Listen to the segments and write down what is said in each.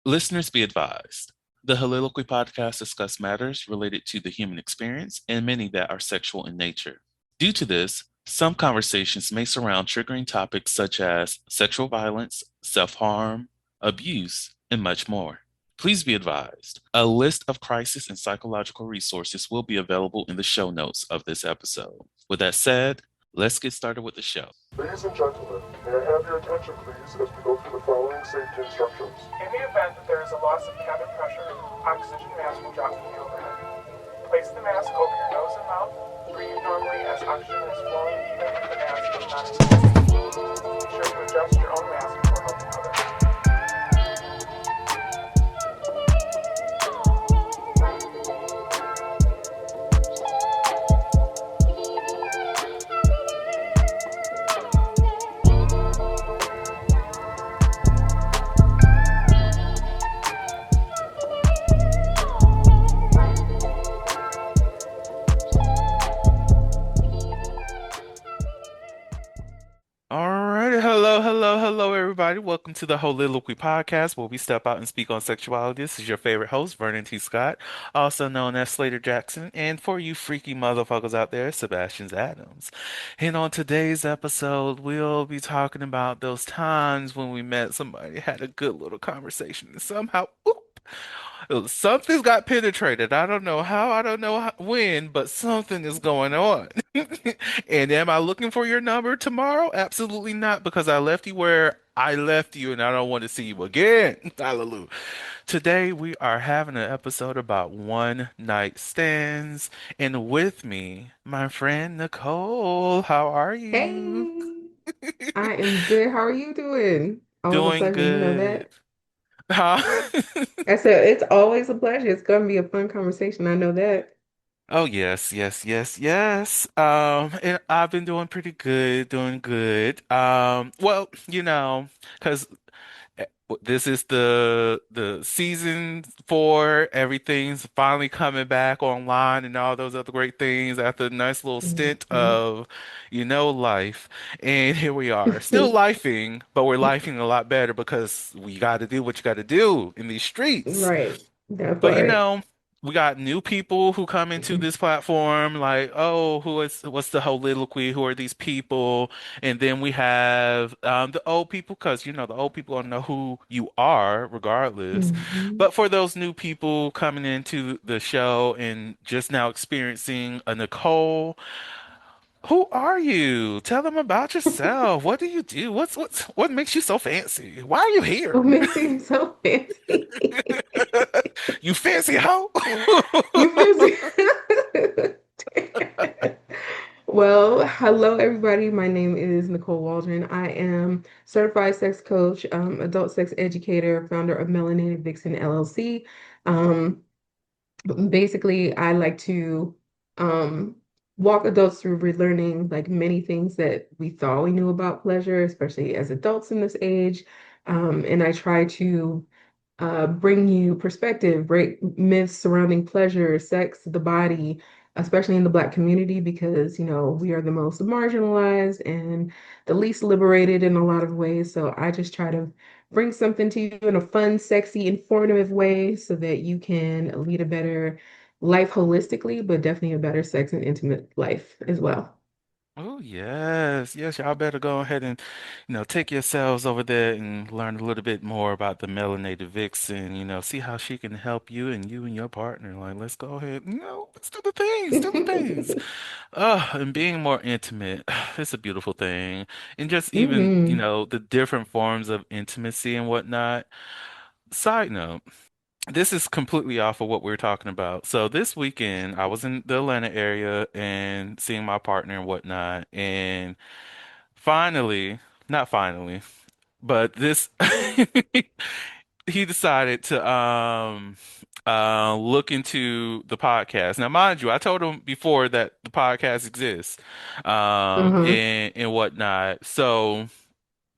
Listeners be advised. The Soliloquy podcast discuss matters related to the human experience and many that are sexual in nature. Due to this, some conversations may surround triggering topics such as sexual violence, self harm, abuse, and much more. Please be advised a list of crisis and psychological resources will be available in the show notes of this episode. With that said, let's get started with the show. Ladies and gentlemen, may I have your attention please as we go through the following safety instructions. In the event that there is a loss of cabin pressure, oxygen mask will drop from the overhead. Place the mask over your nose and mouth. Breathe normally as oxygen is flowing even if the mask is not inflated. Be sure to adjust your own mask before helping others. All right. Hello, everybody. Welcome to the Soliloquy podcast, where we step out and speak on sexuality. This is your favorite host, Vernon T. Scott, also known as Slater Jackson. And for you freaky motherfuckers out there, Sebastian Adams. And on today's episode, we'll be talking about those times when we met somebody, had a good little conversation, and somehow, oop, something's got penetrated. I don't know how, I don't know when, but something is going on. And am I looking for your number tomorrow? Absolutely not, because I left you where I left you and I don't want to see you again. Hallelujah. Today we are having an episode about one night stands. And with me, my friend Nicole. How are you? Hey, I am good. How are you doing? Always a Doing pleasure, you know good. that. Huh? I said it's always a pleasure. It's gonna be a fun conversation. I know that. Oh yes. And I've been doing pretty good, doing good. Well, because this is the season four. Everything's finally coming back online and all those other great things after a nice little stint Mhm. of, life. And here we are, still lifing, but we're lifing a lot better because we got to do what you got to do in these streets. Right. That But part. we got new people who come into this platform, like, oh, what's the soliloquy? Who are these people? And then we have the old people, because the old people don't know who you are, regardless. Hmm. But for those new people coming into the show and just now experiencing a Nicole, who are you? Tell them about yourself. What do you do? What makes you so fancy? Why are you What here? makes you so fancy? You fancy hoe? You fancy? Well, hello everybody. My name is Nicole Waldron. I am certified sex coach, adult sex educator, founder of Melanated Vixen LLC. Um, Basically, I like to um, walk adults through relearning like many things that we thought we knew about pleasure, especially as adults in this age. And I try to bring you perspective, break myths surrounding pleasure, sex, the body, especially in the Black community, because, we are the most marginalized and the least liberated in a lot of ways. So I just try to bring something to you in a fun, sexy, informative way so that you can lead a better life holistically, but definitely a better sex and intimate life as well. Oh, yes. Y'all better go ahead and, take yourselves over there and learn a little bit more about the melanated vixen, see how she can help you and your partner. Like, let's go ahead, let's do the things. And being more intimate, it's a beautiful thing. And just even, Hmm. the different forms of intimacy and whatnot. Side note. This is completely off of what we are talking about. So this weekend, I was in the Atlanta area and seeing my partner and whatnot. And finally, not finally, but this, he decided to look into the podcast. Now, mind you, I told him before that the podcast exists, Uh-huh. and whatnot. So.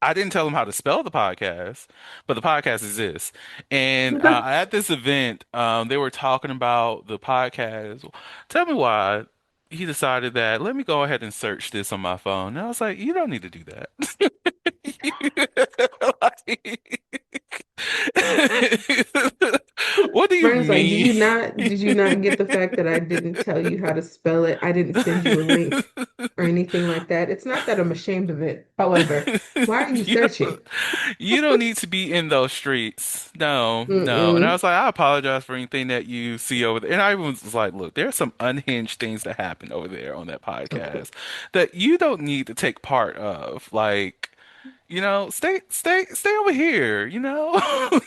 I didn't tell him how to spell the podcast, but the podcast exists. And at this event, they were talking about the podcast. Tell me why he decided that, let me go ahead and search this on my phone. And I was like, you don't need to do that. What do you Vernon's like, mean? did you not get the fact that I didn't tell you how to spell it? I didn't send you a link or anything like that. It's not that I'm ashamed of it. However, why are you You searching? don't, you don't need to be in those streets. No, no. And I Mm-mm. was like, I apologize for anything that you see over there. And I was like, look, there's some unhinged things that happen over there on that Okay. podcast that you don't need to take part of. Like, stay over here, you know?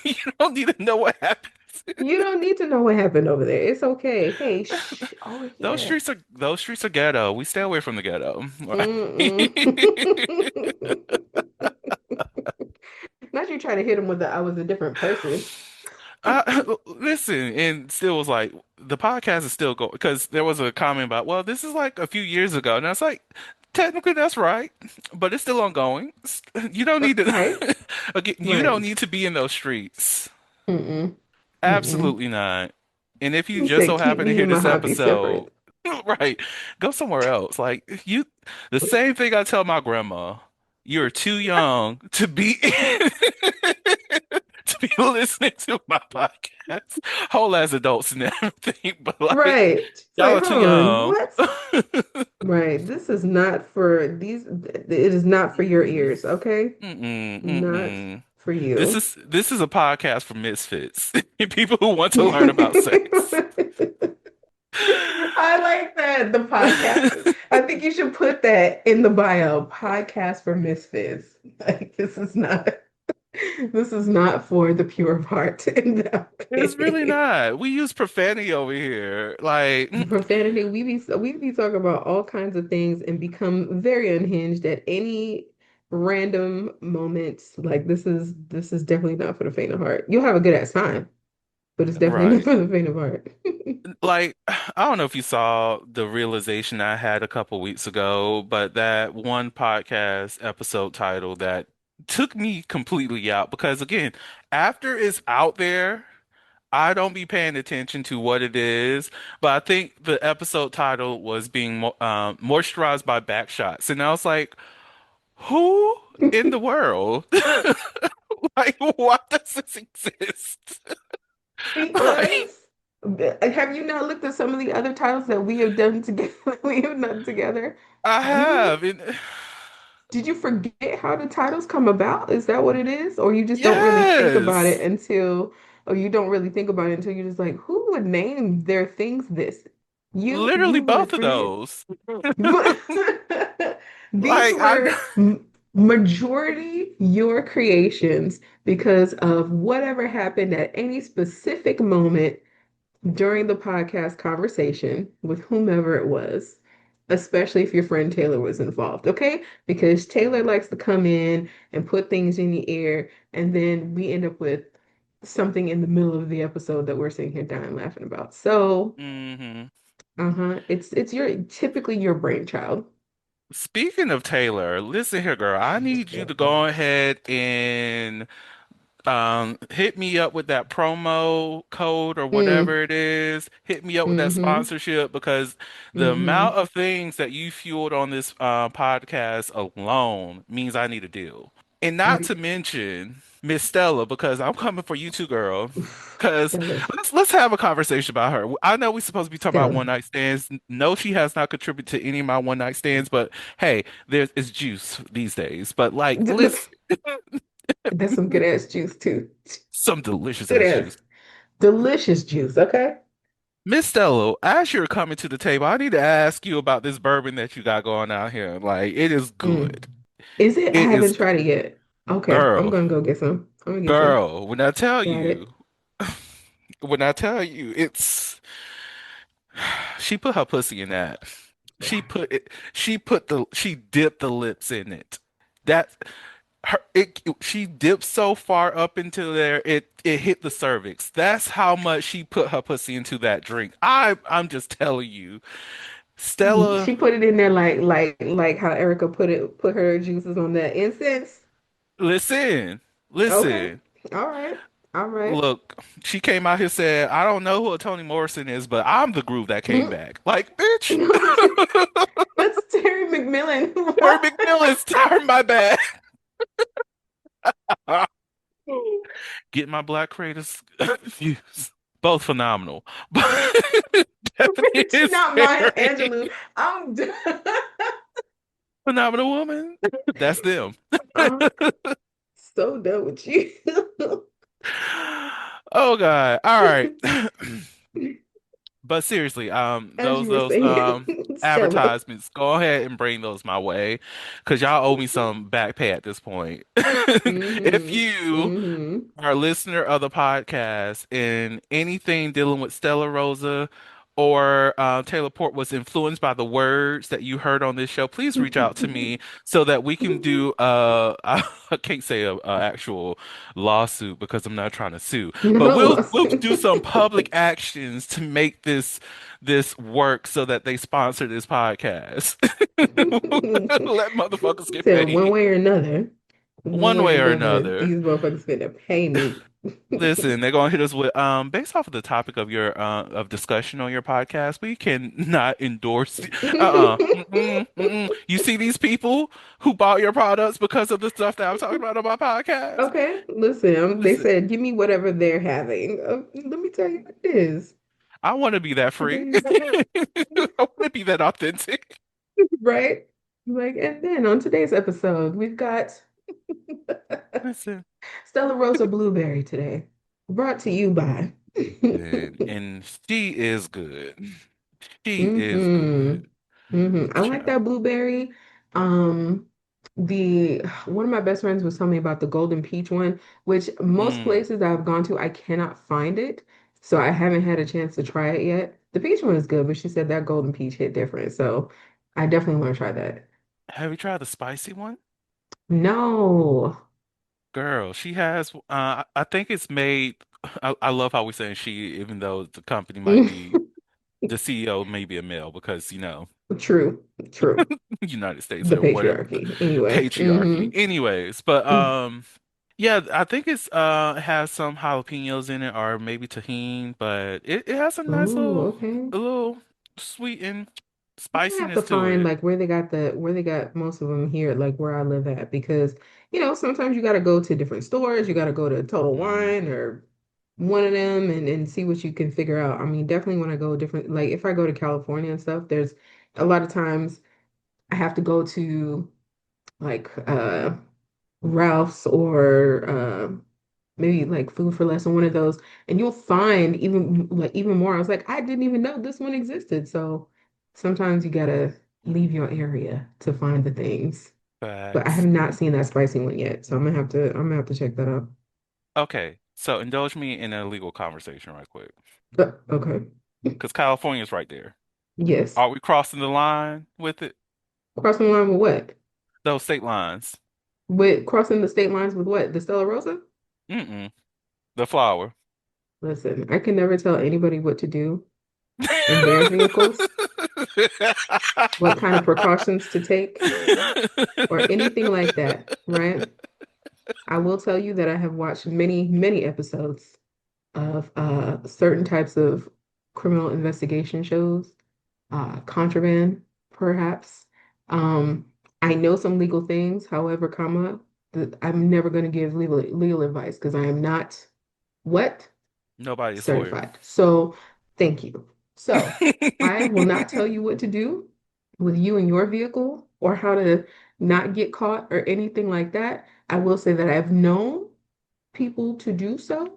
You don't need to know what happens. You don't need to know what happened over there. It's okay. Hey, shh, over here. Those streets are ghetto. We stay away from the ghetto. Mm-mm. Not you trying to hit him with the I was a different person. Listen, and still was like, the podcast is still going because there was a comment about, well, this is like a few years ago, and I was like, technically that's right, but it's still ongoing. You don't need to, Right? again, you don't Right. need to be in those streets. Mm-mm. Mm-mm. Absolutely not. And if you He just said, so keep happen to me hear and my this hobby episode, separate. right, go somewhere else. Like the same thing I tell my grandma. You're too young to be to be listening to my podcast, whole as adults and everything. But like, Right. It's y'all like, are too hold on, young. what? Right. This is not for these, it is not for your Mm, ears, okay? mm-mm, Not mm-mm. for This you. is this is a podcast for misfits, people who want to learn about sex. I like that. The podcast. I think you should put that in the bio. Podcast for misfits. Like this is not for the pure of heart. It's really No. not. We use profanity over here. Like, Profanity, we be talking about all kinds of things and become very unhinged at any random moments. Like this is definitely not for the faint of heart. You'll have a good ass time, but it's definitely not right. for the faint of heart. Like, I don't know if you saw the realization I had a couple weeks ago, but that one podcast episode title that took me completely out because again, after it's out there, I don't be paying attention to what it is, but I think the episode title was being moisturized by backshots, and I was like, who in the world? Like, why does this exist? Like, Because have you not looked at some of the other titles that we have done together? We have done together. I You have, and Did you forget how the titles come about? Is that what it is? Or you just don't really think about it yes, until, or you don't really think about it until you're just like, who would name their things this? literally You both would of forget. those. These Like, I, were majority your creations because of whatever happened at any specific moment during the podcast conversation with whomever it was, especially if your friend Taylor was involved, okay? Because Taylor likes to come in and put things in the air, and then we end up with something in the middle of the episode that we're sitting here dying laughing about. So, hmm. it's your typically your brainchild. Speaking of Taylor, listen here, girl. I need you to go ahead and hit me up with that promo code or Mm, whatever it is. Hit me up with that mm-hmm, sponsorship because the amount mm-hmm. of things that you fueled on this podcast alone means I need a deal. And not to mention Miss Stella, because I'm coming for you too, girl. Because Stella, let's have a conversation about her. I know we're supposed to be talking about Stella. one night stands. No, she has not contributed to any of my one night stands, but hey, there's it's juice these days. But like, listen, That's some good ass juice too. some delicious Good ass ass. juice. Delicious juice, okay? Miss Stella, as you're coming to the table, I need to ask you about this bourbon that you got going out here. Like, it is Mm. good. Is it? I It haven't is, tried it yet. Okay, I'm girl, gonna go get some. I'm gonna get some. girl. When I tell Got you, it. when I tell you, it's she put her pussy in that. She put it. She dipped the lips in it. That her it. She dipped so far up into there, it hit the cervix. That's how much she put her pussy into that drink. I'm just telling you, Stella. She put it in there like how Erica put her juices on that incense. Listen, Okay. listen. All right. All right. Look, she came out here said, "I don't know who a Toni Morrison is, but I'm the groove that came Mhm. back." Like, bitch, That's Terry McMillan. Tori McMillan's turn my back. Get my black creators views. Both phenomenal. But Stephanie Bitch, is not Maya very Angelou. I'm done. phenomenal woman. That's them. I'm so done with you. Oh God. All right. But seriously, As those you were those saying, Stella. advertisements, go ahead and bring those my way, because y'all owe me some back pay at this point. If Mm-hmm. you Mm-hmm. are a listener of the podcast and anything dealing with Stella Rosa or Taylor Port was influenced by the words that you heard on this show, please reach out to me so that we can do I can't say a actual lawsuit because I'm not trying to sue, but No we'll loss. do some public actions to make this work so that they sponsor this podcast. Let motherfuckers get Said one paid way or another. One one way or way or another, another. these motherfuckers finna pay me. Listen, they're gonna hit us with based off of the topic of your of discussion on your podcast, we can not endorse Mm-mm, mm-mm. You see these people who bought your products because of the stuff that I'm talking about on my podcast? Okay, listen, they Listen, said, give me whatever they're having. Let me tell you what it is. I want to be that free. Okay, I want to be that authentic. right? Like, and then on today's episode, we've got Listen, Stella Rosa Blueberry today, brought to you by. and she is good. She is Mm-hmm. good. Mm-hmm. I like Child. that blueberry. Um, the one of my best friends was telling me about the golden peach one, which most Mm. places I've gone to, I cannot find it. So I haven't had a chance to try it yet. The peach one is good, but she said that golden peach hit different. So I definitely want to try that. Have you tried the spicy one? No. Girl, she has. I think it's made. I love how we saying she, even though the company might be the CEO may be a male because True, true. United States The or whatever patriarchy. Anyway. patriarchy. Mm-hmm. Anyways, but yeah, I think it's has some jalapenos in it or maybe tahini, but it has a nice Oh, little okay. a little sweet and I'm gonna have to spiciness to find it. like where they got most of them here, like where I live at, because sometimes you got to go to different stores, you got to go to Total Mm, Wine or one of them and see what you can figure out. I mean, definitely when I go different, like if I go to California and stuff, there's a lot of times I have to go to like Ralph's or maybe like Food for Less or one of those, and you'll find even more. I was like, I didn't even know this one existed. So sometimes you gotta leave your area to find the things. But I have facts. not seen that spicy one yet, so I'm gonna have to check that out. Okay, so indulge me in a legal conversation right quick. Okay. Because California's right there. Yes. Are we crossing the line with it? Crossing the line with what? Those state lines. With crossing the state lines with what? The Stella Rosa? Mm-mm. The flower. Listen, I can never tell anybody what to do in their vehicles, what kind of precautions to take, or anything like that, right? I will tell you that I have watched many, many episodes of certain types of criminal investigation shows, contraband, perhaps. Um, I know some legal things, however, that I'm never going to give legal advice because I am not what? Nobody's lawyer. Certified. So thank you. So I will not tell you what to do with you and your vehicle or how to not get caught or anything like that. I will say that I've known people to do so.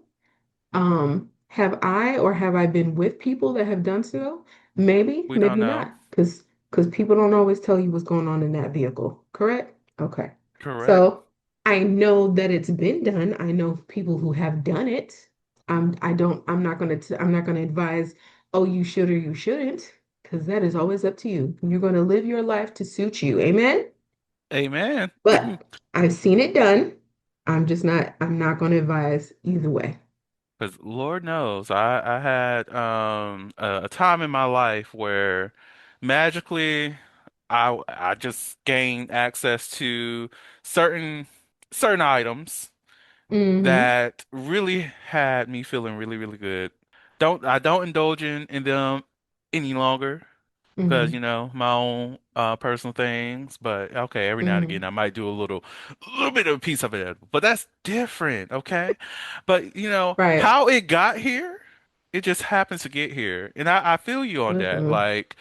Have I or have I been with people that have done so? Maybe, We don't maybe know. not, because people don't always tell you what's going on in that vehicle, correct? Okay. Correct. So I know that it's been done. I know people who have done it. I'm not gonna advise, oh, you should or you shouldn't, because that is always up to you. You're gonna live your life to suit you. Amen. Amen. But I've seen it done. I'm not gonna advise either way. Because Lord knows, I had a time in my life where magically I just gained access to certain certain items Mm-hmm. that really had me feeling really, really good. I don't indulge in them any longer. because Hmm. my own personal things. But okay, every now and again Hmm. I might do a little bit of a piece of it, but that's different. Okay, but Right. how it got here, it just happens to get here, and I feel you on that. Mm-mm. Like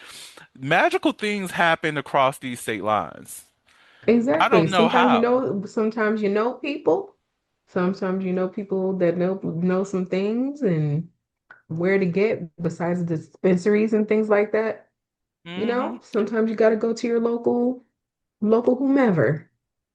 magical things happen across these state lines. I Exactly. don't know how. Sometimes you know people. Sometimes you know people that know some things and where to get besides the dispensaries and things like that. Hmm. Sometimes you got to go to your local whomever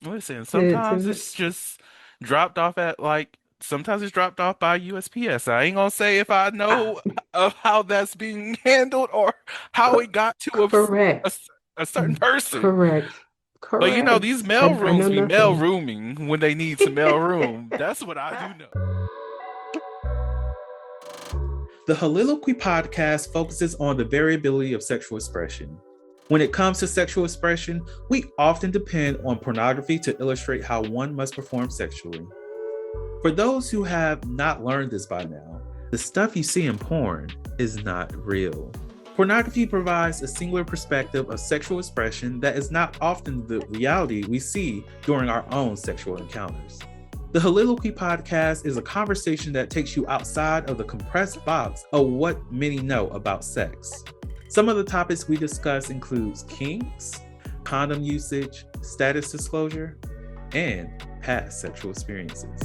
Listen, sometimes to it's just dropped off at like sometimes it's dropped off by USPS. I ain't gonna say if I ah, know of how that's being handled or how co- it got to a, correct. a certain person. Correct. But these Correct. mail I know rooms be mail nothing. rooming when they need to mail room. That's what I do know. The Soliloquy podcast focuses on the variability of sexual expression. When it comes to sexual expression, we often depend on pornography to illustrate how one must perform sexually. For those who have not learned this by now, the stuff you see in porn is not real. Pornography provides a singular perspective of sexual expression that is not often the reality we see during our own sexual encounters. The Soliloquy podcast is a conversation that takes you outside of the compressed box of what many know about sex. Some of the topics we discuss includes kinks, condom usage, status disclosure, and past sexual experiences.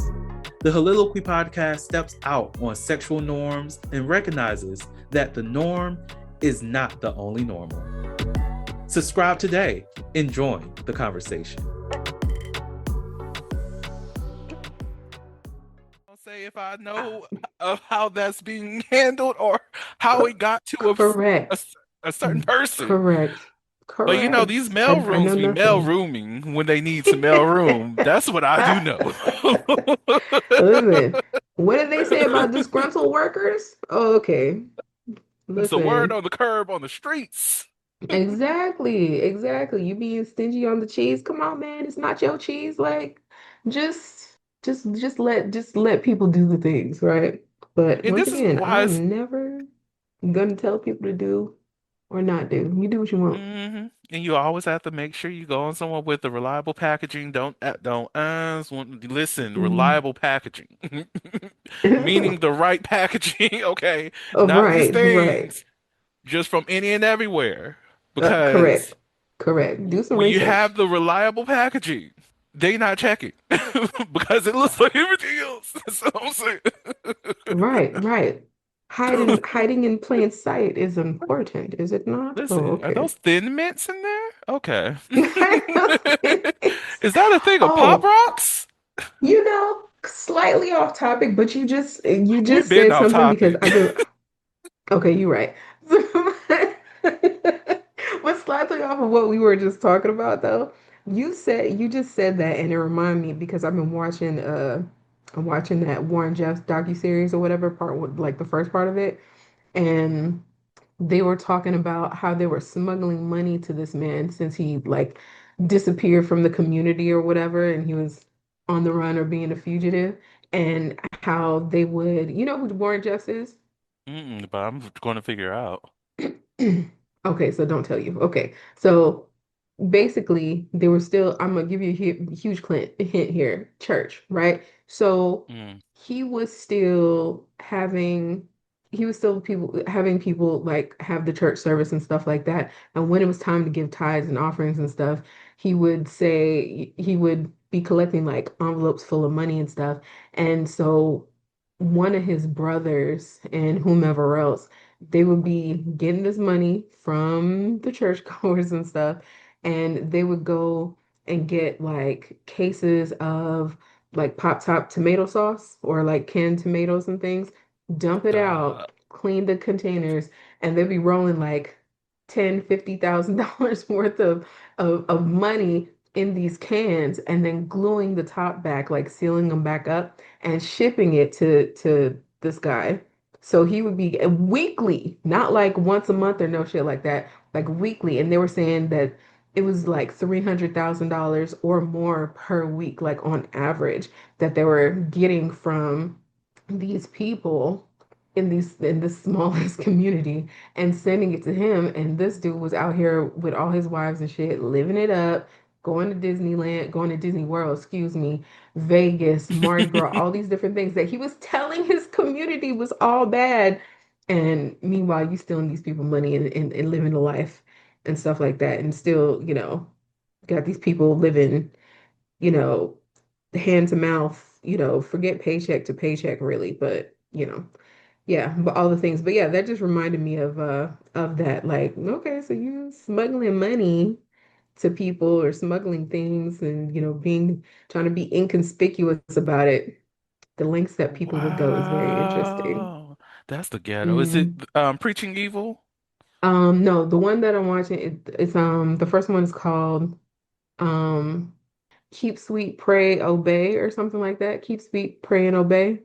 The Soliloquy podcast steps out on sexual norms and recognizes that the norm is not the only normal. Subscribe today and join the conversation. I'll say if I Ah, know of how that's being handled or how co- it got to a, correct. a certain person. Correct. But these Correct. mail I rooms know be mail nothing. rooming when they need to mail room. That's what I do know. Listen, what did they say about disgruntled workers? Oh, okay. It's the word Listen, on the curb on the streets. exactly, exactly. You being stingy on the cheese. Come on, man. It's not your cheese. Like, just let people do the things, right? But And once this is again, I why it's am never gonna tell people to do or not do. You do what you want. And you always have to make sure you go on someone with the reliable packaging. Don't listen, Mhm. reliable packaging. Meaning the right packaging, okay? Oh, Not these right, right. things just from any and everywhere. Because Correct. Correct. Do some when you have research. the reliable packaging, they not checking because it looks like everything else. That's what I'm saying. Right, right. Hiding in plain sight is important, is it not? Oh, Listen, are okay. those Thin Mints in there? Okay. Is that a thing of Pop Oh, Rocks? slightly off topic, but you We've just been said off something because topic. I've been okay, you're right. But slightly off of what we were just talking about though, you just said that and it reminded me because I'm watching that Warren Jeffs docuseries or whatever like the first part of it. And they were talking about how they were smuggling money to this man since he like disappeared from the community or whatever, and he was on the run or being a fugitive, and how they would, you know who Warren Jeffs is? But I'm going to figure out. Okay, so don't tell you. Okay, so basically, they were still, I'm gonna give you a huge hint here, church, right? So Mm, he was still having, he was still people having people like have the church service and stuff like that. And when it was time to give tithes and offerings and stuff, he would be collecting like envelopes full of money and stuff. And so one of his brothers and whomever else they would be getting this money from the churchgoers and stuff, and they would go and get like cases of like pop top tomato sauce or like canned tomatoes and things, dump it out, stop. clean the containers, and they'd be rolling like 10, $50,000 worth of money in these cans and then gluing the top back, like sealing them back up and shipping it to this guy. So he would be weekly, not like once a month or no shit like that, like weekly. And they were saying that it was like $300,000 or more per week, like on average, that they were getting from these people. in the smallest community and sending it to him. And this dude was out here with all his wives and shit, living it up, going to Disneyland, going to Disney World, excuse me, Vegas, Mardi Gras, all these different things that he was telling his community was all bad. And meanwhile, you stealing these people money and living a life and stuff like that, and still, got these people living, you know, hand to mouth, forget paycheck to paycheck really, but yeah, but all the things. But yeah, that just reminded me of that. Like, okay, so you smuggling money to people or smuggling things and being trying to be inconspicuous about it. The lengths that people would go is very interesting. Wow. That's the ghetto. Is it Mm. Preaching Evil? No, the one that I'm watching, it's the first one is called um Keep Sweet, Pray, Obey or something like that. Keep Sweet, Pray and Obey.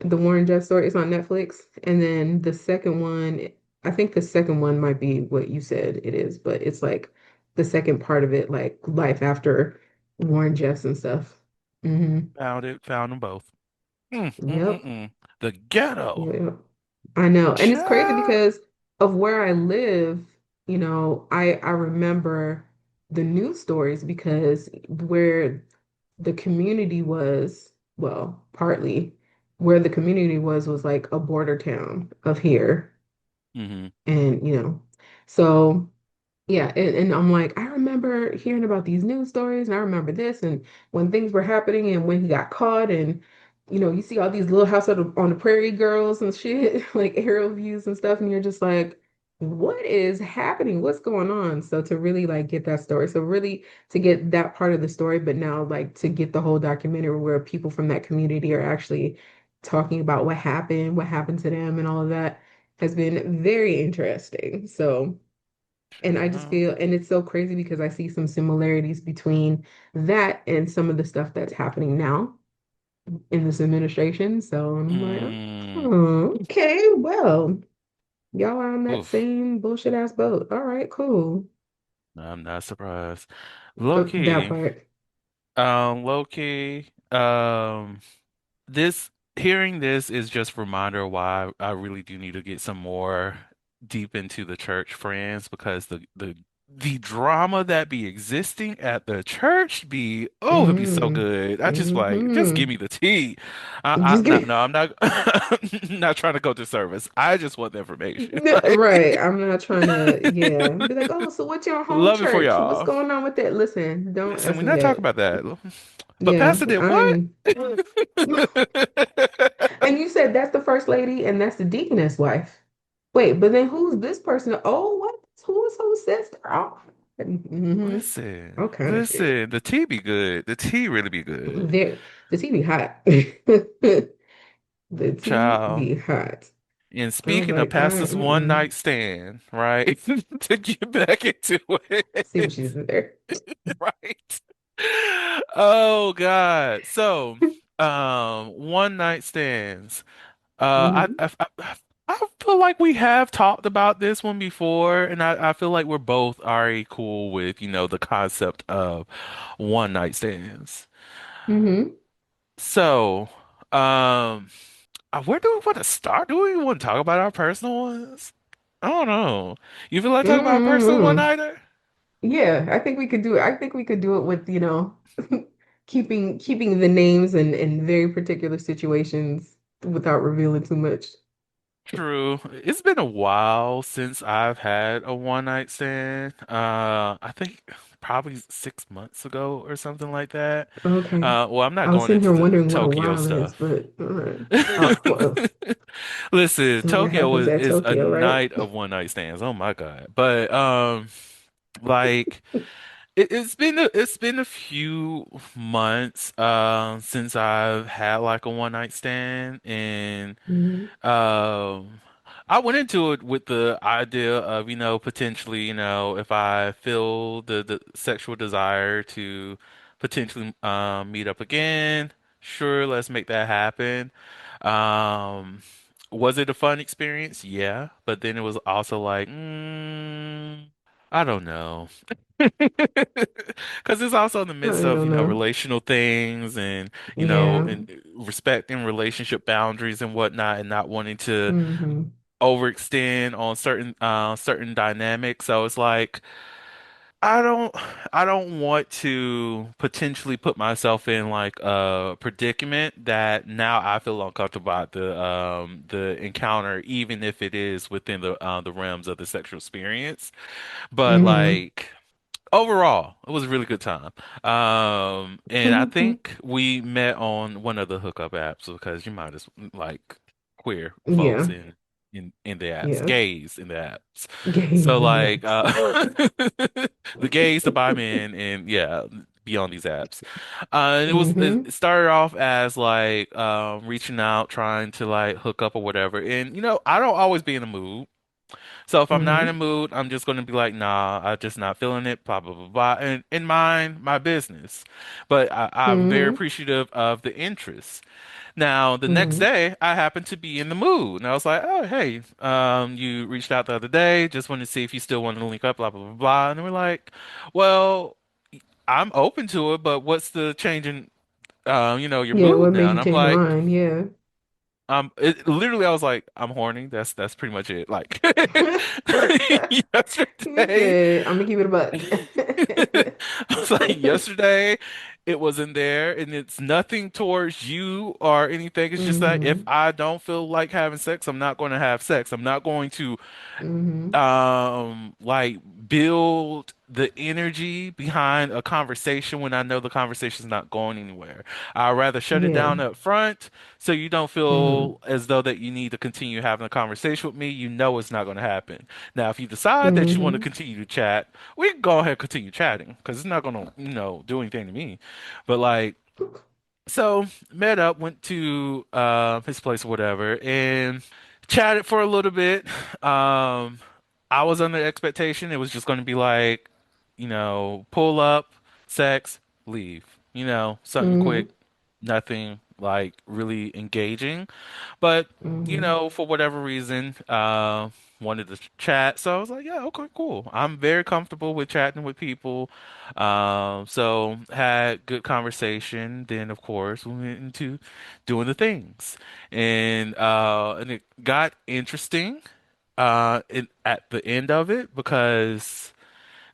The Warren Jeffs story is on Netflix. And then the second one, I think the second one might be what you said it is, but it's like the second part of it, like life after Warren Jeffs and stuff. Found it, found them both. Yep. Mm. The ghetto. Yep. I know. And it's crazy Child. because of where I live, I remember the news stories because where the community was, well, partly where the community was like a border town of here. Hmm. And, so yeah, and I'm like, I remember hearing about these news stories, and I remember this, and when things were happening, and when he got caught, and you see all these Little House on the Prairie girls and shit, like aerial views and stuff, and you're just like, what is happening? What's going on? So to really like get that story, so really to get that part of the story, but now like to get the whole documentary where people from that community are actually talking about what happened to them, and all of that has been very interesting. So. And I just Child. feel, and it's so crazy because I see some similarities between that and some of the stuff that's happening now in this administration. So I'm like, Mm. oh, okay, well, y'all are on that Oof. same bullshit ass boat. All right, cool. I'm not surprised. Low That key. part. Low key. This hearing this is just a reminder why I really do need to get some more deep into the church friends because the drama that be existing at the church be it'd be so Mm, good. I just like just give hmm me the tea. I Just no give no I'm not not trying to go to service. I just want the information. me, right. I'm not trying to, yeah, be like, oh, so what's your home Love it for church? What's y'all. going on with that? Listen, don't Listen, ask we're me not talking that. about that. But Yeah, Pastor did what? I'm. And you said that's the first lady and that's the deaconess wife. Wait, but then who's this person? Oh, what? Who is whose sister? Oh, all Listen, kind of shit. listen, the tea be good. The tea really be good. There, the tea be hot. The tea Child. be hot. And I was speaking of like, Pastor's one mm-mm. night stand, right? To get back into See what it, she's in there. right? Oh God. So, one night stands. Hmm I feel like we have talked about this one before, and I feel like we're both already cool with, the concept of one night stands. hmm So, um, where do we want to start? Do we want to talk about our personal ones? I don't know. You feel like talking about a personal one hmm either? Yeah, I think we could do it. I think we could do it with, keeping the names and very particular situations without revealing too much. True. It's been a while since I've had a one night stand. I think probably 6 months ago or something like that. Okay. Well, I'm not I was going sitting into here the wondering what a Tokyo while is, stuff. but all right. Oh, well, Listen, so what Tokyo happens at is a Tokyo, right? night of one night stands. Oh my God. But like it's been a few months since I've had like a one night stand and hmm um I went into it with the idea of, potentially, if I feel the sexual desire to potentially meet up again, sure, let's make that happen. Um, was it a fun experience? Yeah, but then it was also like, I don't know. Because it's also in the midst I of, don't know. relational things and, Yeah. and respecting relationship boundaries and whatnot and not wanting to Mm-hmm. overextend on certain dynamics. So it's like I don't I don't want to potentially put myself in like a predicament that now I feel uncomfortable about the encounter, even if it is within the realms of the sexual experience. But Mm-hmm. like overall, it was a really good time. And I think we met on one of the hookup apps because you might as like queer folks Yeah. in the apps, Yeah. gays in the apps. So Gays in the like apps. the gays, the bi men, and yeah, be on these apps. And Mm-hmm. it started off as like reaching out, trying to like hook up or whatever. And I don't always be in the mood. So if I'm not in the Mm-hmm. mood, I'm just gonna be like, nah, I'm just not feeling it, blah blah blah blah, and mind my business. But I'm very Mm-hmm. appreciative of the interest. Now, the next Mm-hmm. day, I happened to be in the mood, and I was like, oh hey, you reached out the other day, just wanted to see if you still wanted to link up, blah blah blah blah, and they were like, well, I'm open to it, but what's the change in your Yeah, mood what now? made And you I'm change your like. mind? Yeah. Literally, I was like, I'm horny. That's pretty much it. Like He yesterday, said, I'm gonna keep it a I buck. was like, yesterday, it wasn't there, and it's nothing towards you or anything. It's just that if Mm-hmm. I don't feel like having sex, I'm not going to have sex. I'm not going to Mm-hmm. like build the energy behind a conversation when I know the conversation's not going anywhere. I'd rather shut it Yeah. down up front so you don't Mm-hmm. feel as though that you need to continue having a conversation with me. You know it's not going to happen. Now, if you decide that you want to Mm-hmm. continue to chat, we can go ahead and continue chatting because it's not going to, do anything to me. But like, so met up, went to his place or whatever, and chatted for a little bit. Um, I was under the expectation it was just going to be like, pull up, sex, leave. Something quick, Mm-hmm. nothing like really engaging. But, Mm-hmm. for whatever reason, wanted to chat. So I was like, yeah, okay, cool. I'm very comfortable with chatting with people. So had good conversation. Then, of course, we went into doing the things. And it got interesting at the end of it because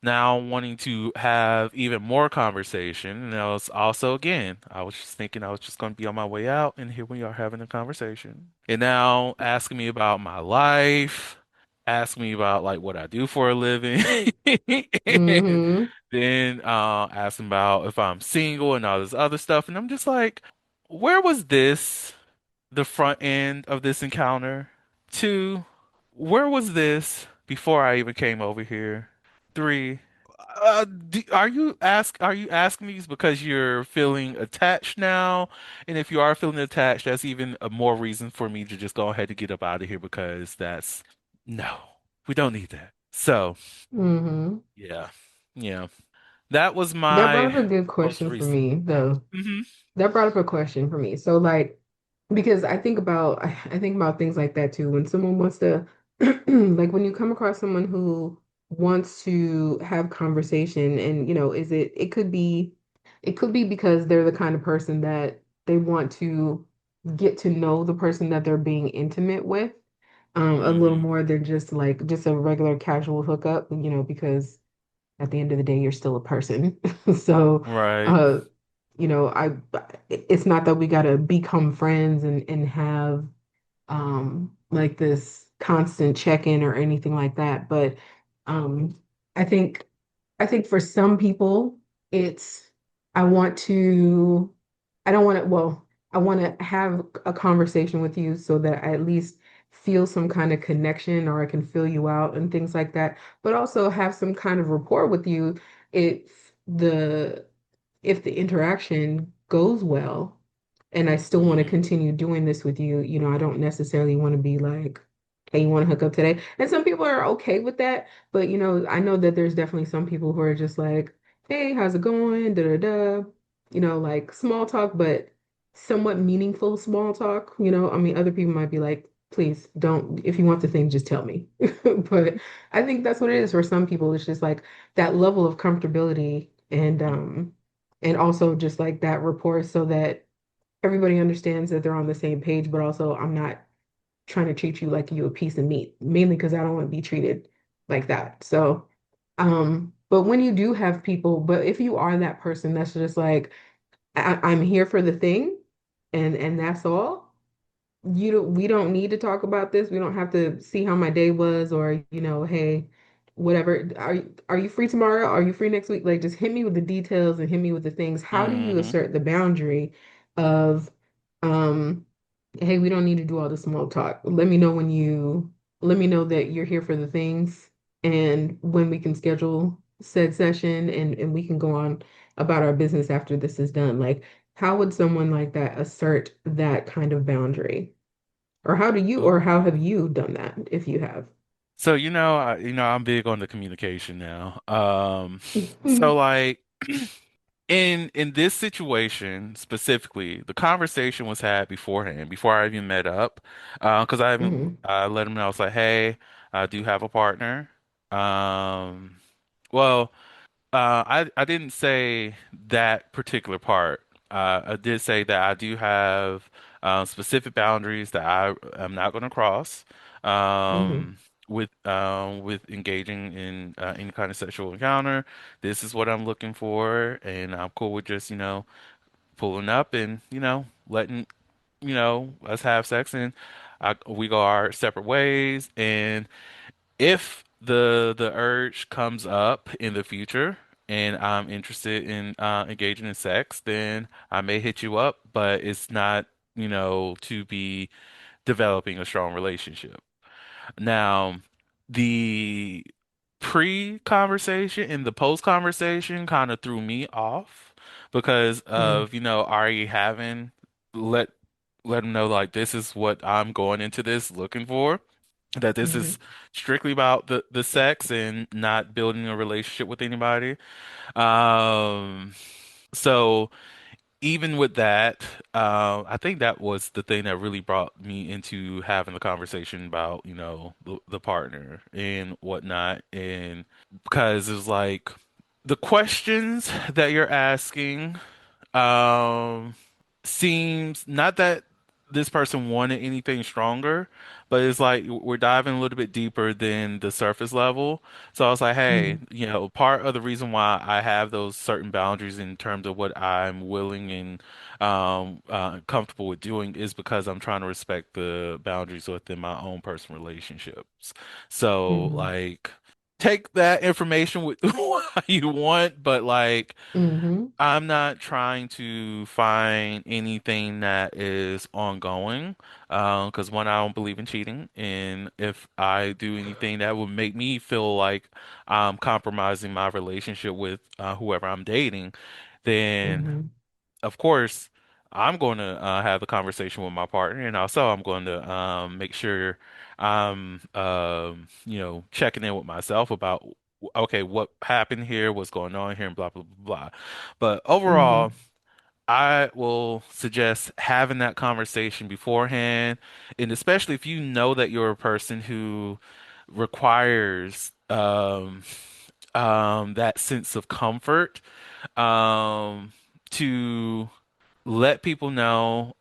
now wanting to have even more conversation. And I was also, again, I was just thinking I was just going to be on my way out, and here we are having a conversation. And now asking me about my life, asking me about like what I do for a living, and Mm-hmm. then asking about if I'm single and all this other stuff. And I'm just like, where was this? The front end of this encounter. Two, where was this before I even came over here? Three, are you asking these because you're feeling attached now? And if you are feeling attached, that's even a more reason for me to just go ahead and get up out of here because that's no, we don't need that. So, Mm-hmm. yeah. Yeah. That was That brought my up a good most question for recent. me, though. Hmm. That brought up a question for me. So like because I think about things like that too. When someone wants to like when you come across someone who wants to have conversation and is it could be because they're the kind of person that they want to get to know the person that they're being intimate with a little Hmm. more than just a regular casual hookup, because at the end of the day, you're still a person. So, Right. uh, I it's not that we gotta become friends and have like this constant check-in or anything like that. But um I think I think for some people it's I want to I don't want to well, I want to have a conversation with you so that I at least feel some kind of connection or I can fill you out and things like that, but also have some kind of rapport with you if the if the interaction goes well and I still want to Hmm. continue doing this with you, I don't necessarily want to be like, hey, you want to hook up today? And some people are okay with that, but I know that there's definitely some people who are just like, hey, how's it going? Da da da. Like small talk, but somewhat meaningful small talk. I mean, other people might be like, please don't, if you want the thing, just tell me. But I think that's what it is for some people. It's just like that level of comfortability and also just like that rapport so that everybody understands that they're on the same page, but also I'm not trying to treat you like you a piece of meat, mainly because I don't want to be treated like that. So, but when you do have people, but if you are that person that's just like, I'm here for the thing and that's all, we don't need to talk about this. We don't have to see how my day was or, hey, whatever. Are you free tomorrow? Are you free next week? Like just hit me with the details and hit me with the things. How do you Hmm. assert the boundary of um hey, we don't need to do all the small talk. Let me know that you're here for the things and when we can schedule said session and we can go on about our business after this is done. Like, how would someone like that assert that kind of boundary? Or how Ooh. have you done that if you have? So I'm big on the communication now. So like in this situation specifically, the conversation was had beforehand, before I even met up. Because I haven't Hmm. let him know. I was like, hey, I do have a partner. Um, well. I didn't say that particular part. I did say that I do have specific boundaries that I am not going to cross Hmm. um, with engaging in any kind of sexual encounter. This is what I'm looking for, and I'm cool with just pulling up and letting us have sex, and we go our separate ways. And if the urge comes up in the future and I'm interested in engaging in sex, then I may hit you up, but it's not, to be developing a strong relationship. Now, the pre-conversation and the post-conversation kind of threw me off because Hmm. of, already having let let them know like this is what I'm going into this looking for, that this Hmm. is strictly about the sex and not building a relationship with anybody. Um, so even with that, I think that was the thing that really brought me into having the conversation about, the partner and whatnot. And because it's like the questions that you're asking um, seems not that this person wanted anything stronger, but it's like we're diving a little bit deeper than the surface level. So I was like, hey, Hmm. part of the reason why I have those certain boundaries in terms of what I'm willing and comfortable with doing is because I'm trying to respect the boundaries within my own personal relationships. So Hmm. like, take that information with what you want, but like. Hmm. I'm not trying to find anything that is ongoing, because one, I don't believe in cheating, and if I do anything that would make me feel like I'm compromising my relationship with whoever I'm dating, then Hmm. of course I'm going to have the conversation with my partner, and also I'm going to make sure I'm checking in with myself about okay, what happened here, what's going on here, and blah blah blah blah. But overall, Hmm. I will suggest having that conversation beforehand, and especially if you know that you're a person who requires that sense of comfort, um, to let people know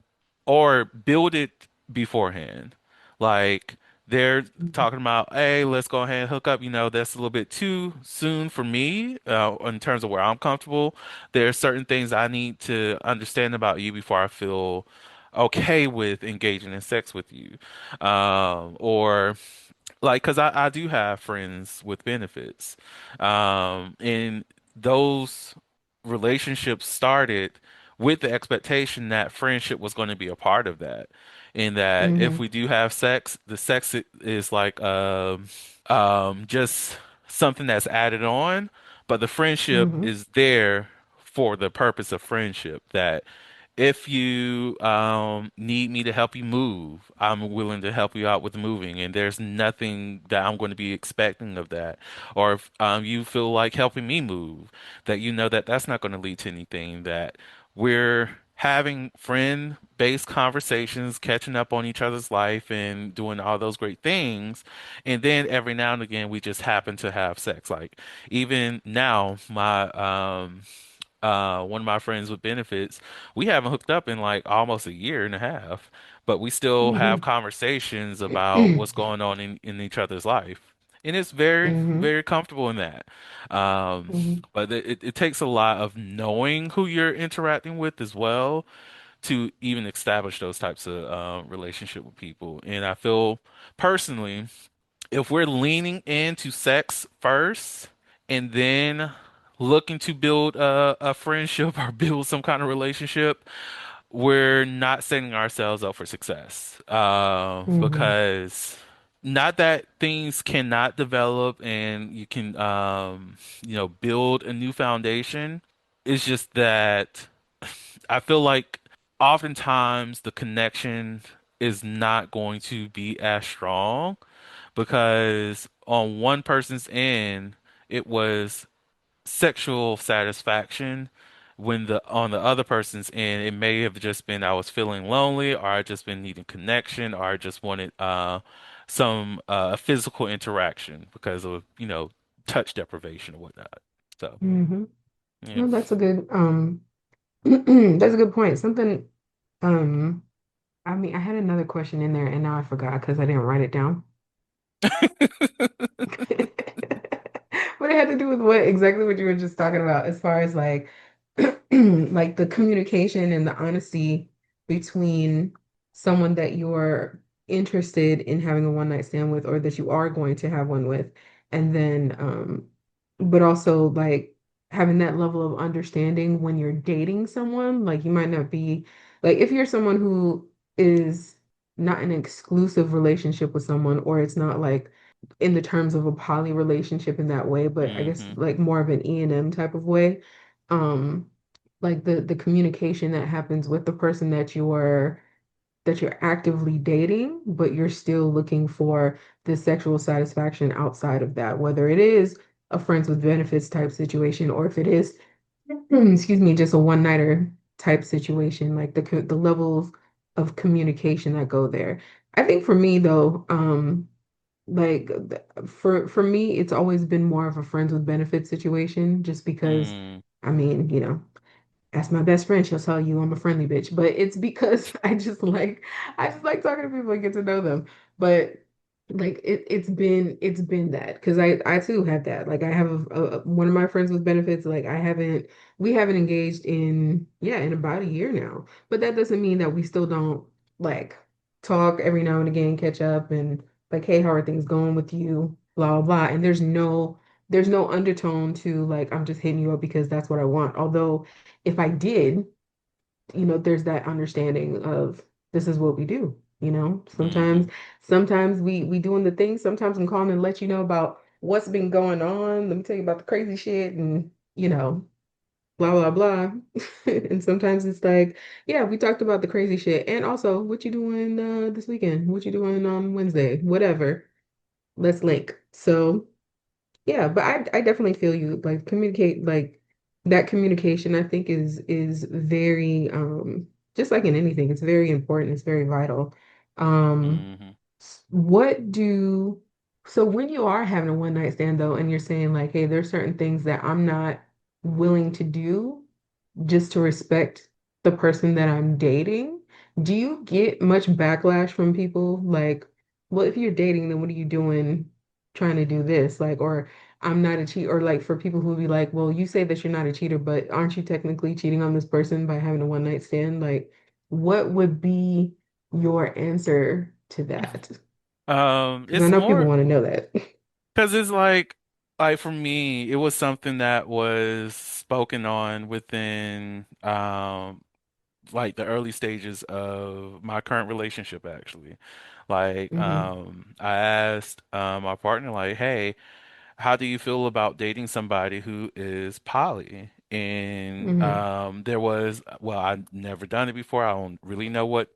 or build it beforehand. Like they're talking about, hey, let's go ahead and hook up. That's a little bit too soon for me in terms of where I'm comfortable. There are certain things I need to understand about you before I feel okay with engaging in sex with you. Or like, because I do have friends with benefits. And those relationships started with the expectation that friendship was going to be a part of that. And that if Hmm. we do have sex, the sex is like just something that's added on, but the friendship Hmm. is there for the purpose of friendship. That if you need me to help you move, I'm willing to help you out with moving, and there's nothing that I'm going to be expecting of that. Or if you feel like helping me move, that you know that that's not going to lead to anything, that we're having friend-based conversations, catching up on each other's life and doing all those great things. And then every now and again we just happen to have sex. Like even now, my one of my friends with benefits, we haven't hooked up in like almost a year and a half, but we still have Hmm. conversations about what's going on in each other's life. And it's very, Hmm. very comfortable in that. Um, Hmm. but it takes a lot of knowing who you're interacting with as well to even establish those types of relationship with people. And I feel personally, if we're leaning into sex first and then looking to build a friendship or build some kind of relationship, we're not setting ourselves up for success. Hmm. Because not that things cannot develop and you can, build a new foundation. It's just that I feel like oftentimes the connection is not going to be as strong because on one person's end, it was sexual satisfaction, when the on the other person's end, it may have just been I was feeling lonely, or I just been needing connection, or I just wanted some physical interaction because of, touch deprivation or whatnot. So, Hmm. yeah. No, that's a good that's a good point. Something um I mean, I had another question in there and now I forgot because I didn't write it down. But it had to do with what exactly what you were just talking about, as far as like like the communication and the honesty between someone that you're interested in having a one night stand with or that you are going to have one with, and then but also like having that level of understanding when you're dating someone, like you might not be like if you're someone who is not an exclusive relationship with someone, or it's not like in the terms of a poly relationship in that way, but I guess Hmm. like more of an E&M type of way. Um, like the communication that happens with the person that you're actively dating, but you're still looking for the sexual satisfaction outside of that, whether it is a friends with benefits type situation or if it is, excuse me, just a one nighter type situation, like the levels of communication that go there. I think for me though, like for me, it's always been more of a friends with benefits situation, just because, Mm. I mean, ask my best friend, she'll tell you I'm a friendly bitch. But it's because I just like talking to people and get to know them. But like it's been that because I too have that. Like I have one of my friends with benefits. Like we haven't engaged in in about a year now. But that doesn't mean that we still don't like talk every now and again, catch up and like, hey, how are things going with you? Blah blah blah. And there's no undertone to like I'm just hitting you up because that's what I want. Although if I did, there's that understanding of this is what we do. Hmm. Sometimes we doing the things. Sometimes I'm calling and let you know about what's been going on. Let me tell you about the crazy shit and blah blah blah. And sometimes it's like, yeah, we talked about the crazy shit. And also, what you doing this weekend? What you doing on Wednesday? Whatever. Let's link. So yeah, but I definitely feel you. Like communicate, like that communication I think is very just like in anything, it's very important, it's very vital. Um Hmm. what do so when you are having a one night stand though, and you're saying like, hey, there's certain things that I'm not willing to do just to respect the person that I'm dating, do you get much backlash from people? Like, well, if you're dating, then what are you doing trying to do this? Like, or I'm not a cheat, or like for people who be like, well, you say that you're not a cheater, but aren't you technically cheating on this person by having a one night stand? Like, what would be your answer to that? Because I It's know people more want to know that. because it's like for me, it was something that was spoken on within like the early stages of my current relationship actually. Like Hmm. I asked my partner like, "Hey, how do you feel about dating somebody who is poly?" And Hmm. there was, well, I've never done it before. I don't really know what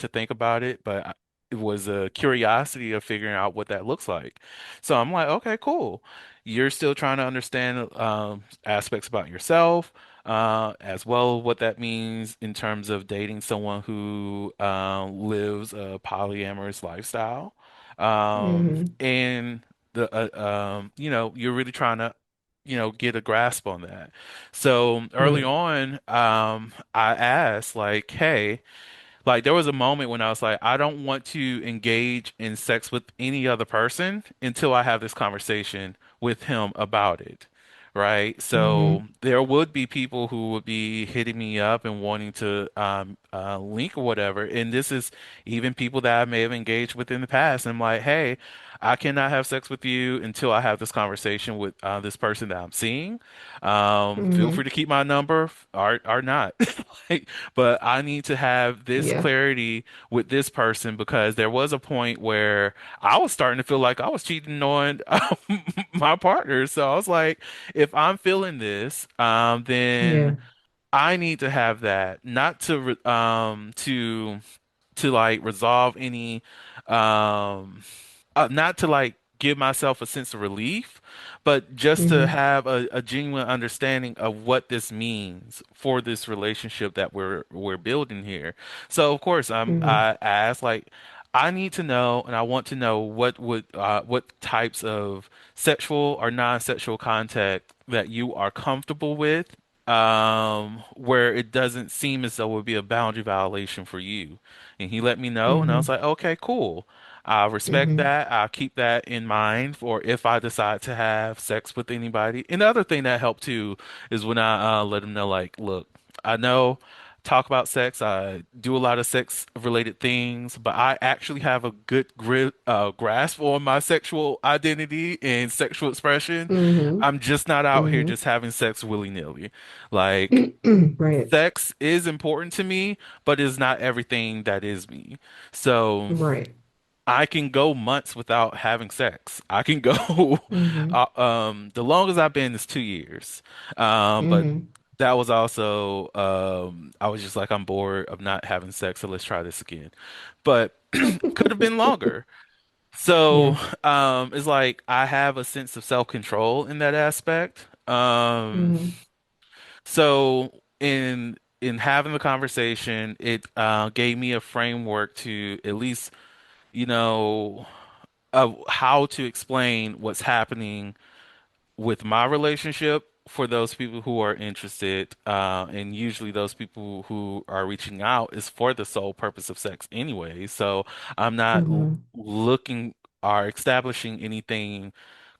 to think about it, but it was a curiosity of figuring out what that looks like. So I'm like, okay, cool. You're still trying to understand aspects about yourself. as well what that means in terms of dating someone who lives a polyamorous lifestyle. Mm-hmm. And you're really trying to, get a grasp on that. So early Right. on, I asked like, hey, like there was a moment when I was like, I don't want to engage in sex with any other person until I have this conversation with him about it. Right. So Mm-hmm. there would be people who would be hitting me up and wanting to link or whatever. And this is even people that I may have engaged with in the past. And I'm like, hey, I cannot have sex with you until I have this conversation with this person that I'm seeing. Feel free Mm-hmm. to keep my number or not. Like, but I need to have this Yeah. clarity with this person because there was a point where I was starting to feel like I was cheating on my partner. So I was like, if I'm feeling this, then Yeah. I need to have that, not to like resolve any not to like give myself a sense of relief, but just to Mm-hmm. have a genuine understanding of what this means for this relationship that we're building here. So of course Mm-hmm. I asked like I need to know and I want to know what types of sexual or non-sexual contact that you are comfortable with, where it doesn't seem as though it would be a boundary violation for you. And he let me know, and I was Mm-hmm. like, okay, cool. I respect Mm-hmm. that. I'll keep that in mind for if I decide to have sex with anybody. And the other thing that helped too is when I let him know, like, look, I know talk about sex. I do a lot of sex related things, but I actually have a good grasp on my sexual identity and sexual expression. Mm-hmm. I'm just not out here Mm-hmm. just having sex willy-nilly. Like, Right. sex is important to me, but it's not everything that is me. So Right. I can go months without having sex. I can go, Mm-hmm. the longest I've been is 2 years. But Mm-hmm. that was also, I was just like, I'm bored of not having sex, so let's try this again. But could have been longer. So, Yeah. it's like I have a sense of self-control in that aspect. Mm-hmm. So in having the conversation, it gave me a framework to at least, you know, of how to explain what's happening with my relationship for those people who are interested. And usually those people who are reaching out is for the sole purpose of sex anyway. So I'm not Mm-hmm. looking or establishing anything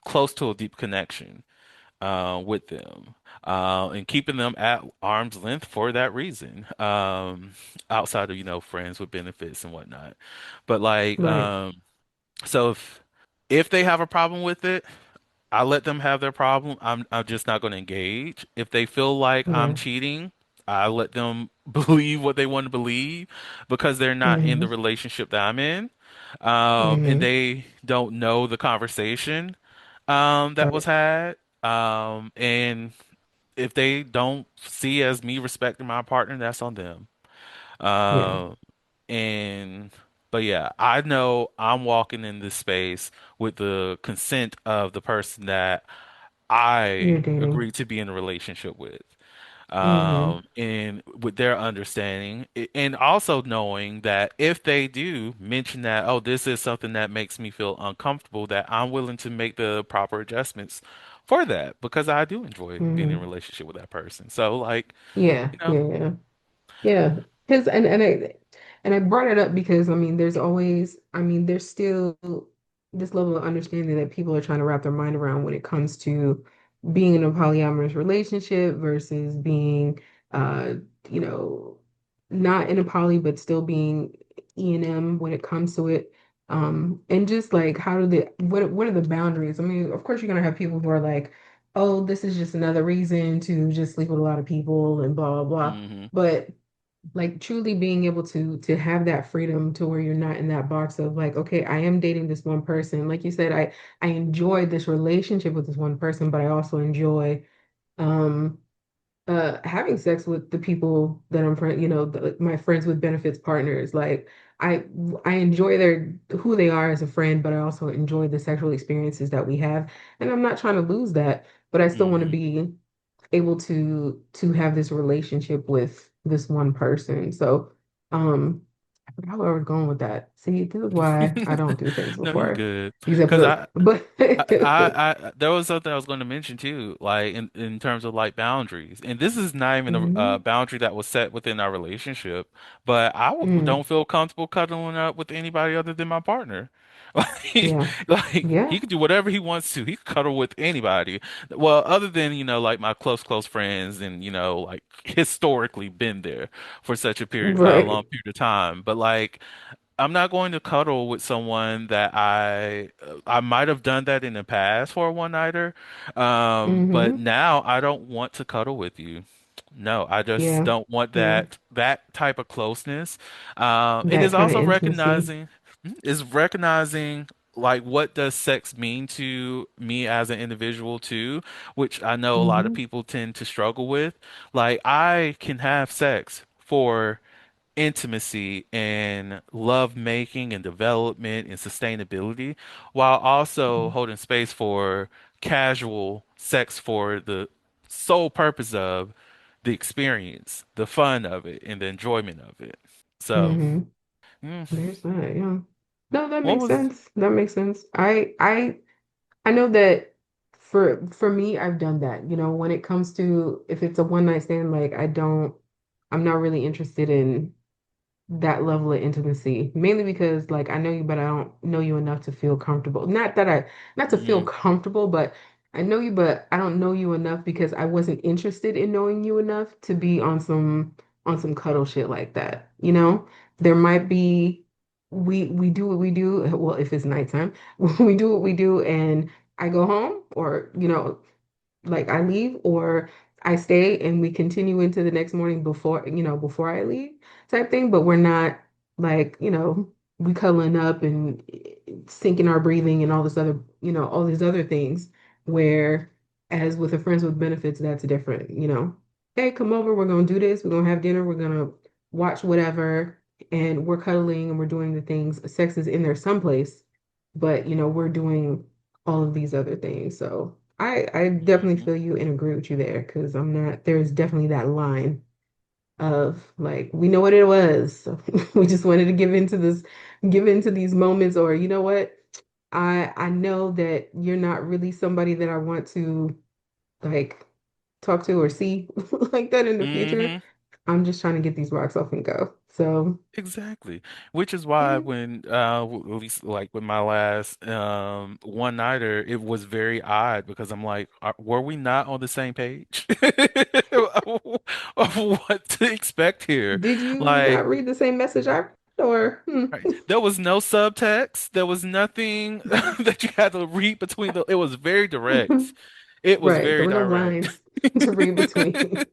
close to a deep connection with them, and keeping them at arm's length for that reason, outside of, friends with benefits and whatnot. But like, Right. so if they have a problem with it, I let them have their problem. I'm just not going to engage. If they feel like I'm Yeah. cheating, I let them believe what they want to believe because they're not in the Mm-hmm. relationship that I'm in, and Mm-hmm. they don't know the conversation that was Right. had. And if they don't see as me respecting my partner, that's on them. Yeah. Um, and but yeah, I know I'm walking in this space with the consent of the person that You're I dating. agreed to be in a relationship with. Mm-hmm. And with their understanding, and also knowing that if they do mention that, oh, this is something that makes me feel uncomfortable, that I'm willing to make the proper adjustments for that because I do enjoy being in a Mm-hmm. relationship with that person. So, like, Yeah. you know, Yeah. Yeah. Yeah, because and I brought it up because I mean there's still this level of understanding that people are trying to wrap their mind around when it comes to being in a polyamorous relationship versus being uh you know not in a poly but still being E&M when it comes to it. And just like how do the what are the boundaries? I mean, of course you're gonna have people who are like, oh, this is just another reason to just sleep with a lot of people and blah blah blah. hmm But like truly being able to have that freedom to where you're not in that box of like, okay, I am dating this one person. Like you said, I enjoy this relationship with this one person, but I also enjoy um having sex with the people that I'm friend, like my friends with benefits partners. Like I I enjoy their who they are as a friend, but I also enjoy the sexual experiences that we have. And I'm not trying to lose that, but I still want to hmm be able to have this relationship with this one person. So, I forgot where I was going with that. See, this is why I don't do things No, you're before good. these Because episodes. But there was something I was going to mention too, like in terms of like boundaries. And this is not even a hmm boundary that was set within our relationship, but mm, don't feel comfortable cuddling up with anybody other than my partner. yeah, Like he yeah, could do whatever he wants to. He could cuddle with anybody. Well, other than, like my close friends and, like historically been there for such a long right. period of time. But like I'm not going to cuddle with someone that I might have done that in the past for a one nighter, but hmm now I don't want to cuddle with you. No, I just Yeah, don't want yeah. that type of closeness. It That is kind of also intimacy. recognizing like what does sex mean to me as an individual too, which I know a lot of hmm people tend to struggle with. Like I can have sex for intimacy and love making and development and sustainability while also holding space for casual sex for the sole purpose of the experience, the fun of it, and the enjoyment of it. So, hmm mm, There's that, yeah. No, that what makes was, sense. That makes sense. I know that for me, I've done that. When it comes to if it's a one night stand, like I'm not really interested in that level of intimacy, mainly because like I know you, but I don't know you enough to feel comfortable. Not to feel mm, comfortable, but I know you, but I don't know you enough because I wasn't interested in knowing you enough to be on some cuddle shit like that. There might be we do what we do. Well, if it's nighttime, we do what we do, and I go home, or like I leave or I stay and we continue into the next morning before I leave type thing, but we're not like, we cuddling up and syncing our breathing and all this other, all these other things where as with a friends with benefits, that's different, Hey, come over, we're gonna do this, we're gonna have dinner, we're gonna watch whatever, and we're cuddling and we're doing the things. Sex is in there someplace, but we're doing all of these other things. So I definitely mhm. feel you and agree with you there because I'm not, there's definitely that line of like, we know what it was. So we just wanted to give into these moments, or you know what? I know that you're not really somebody that I want to like talk to or see like that in the future. Mhm. I'm just trying to get these rocks off and go. So Exactly. Which is why yeah. when at least like with my last one nighter, it was very odd because I'm like, were we not on the same page of what to expect here? Did you Like, not read the same message I read, or right, there was no subtext. There was nothing that you had to read between it was very direct. It was right? There very were no direct. lines to read between.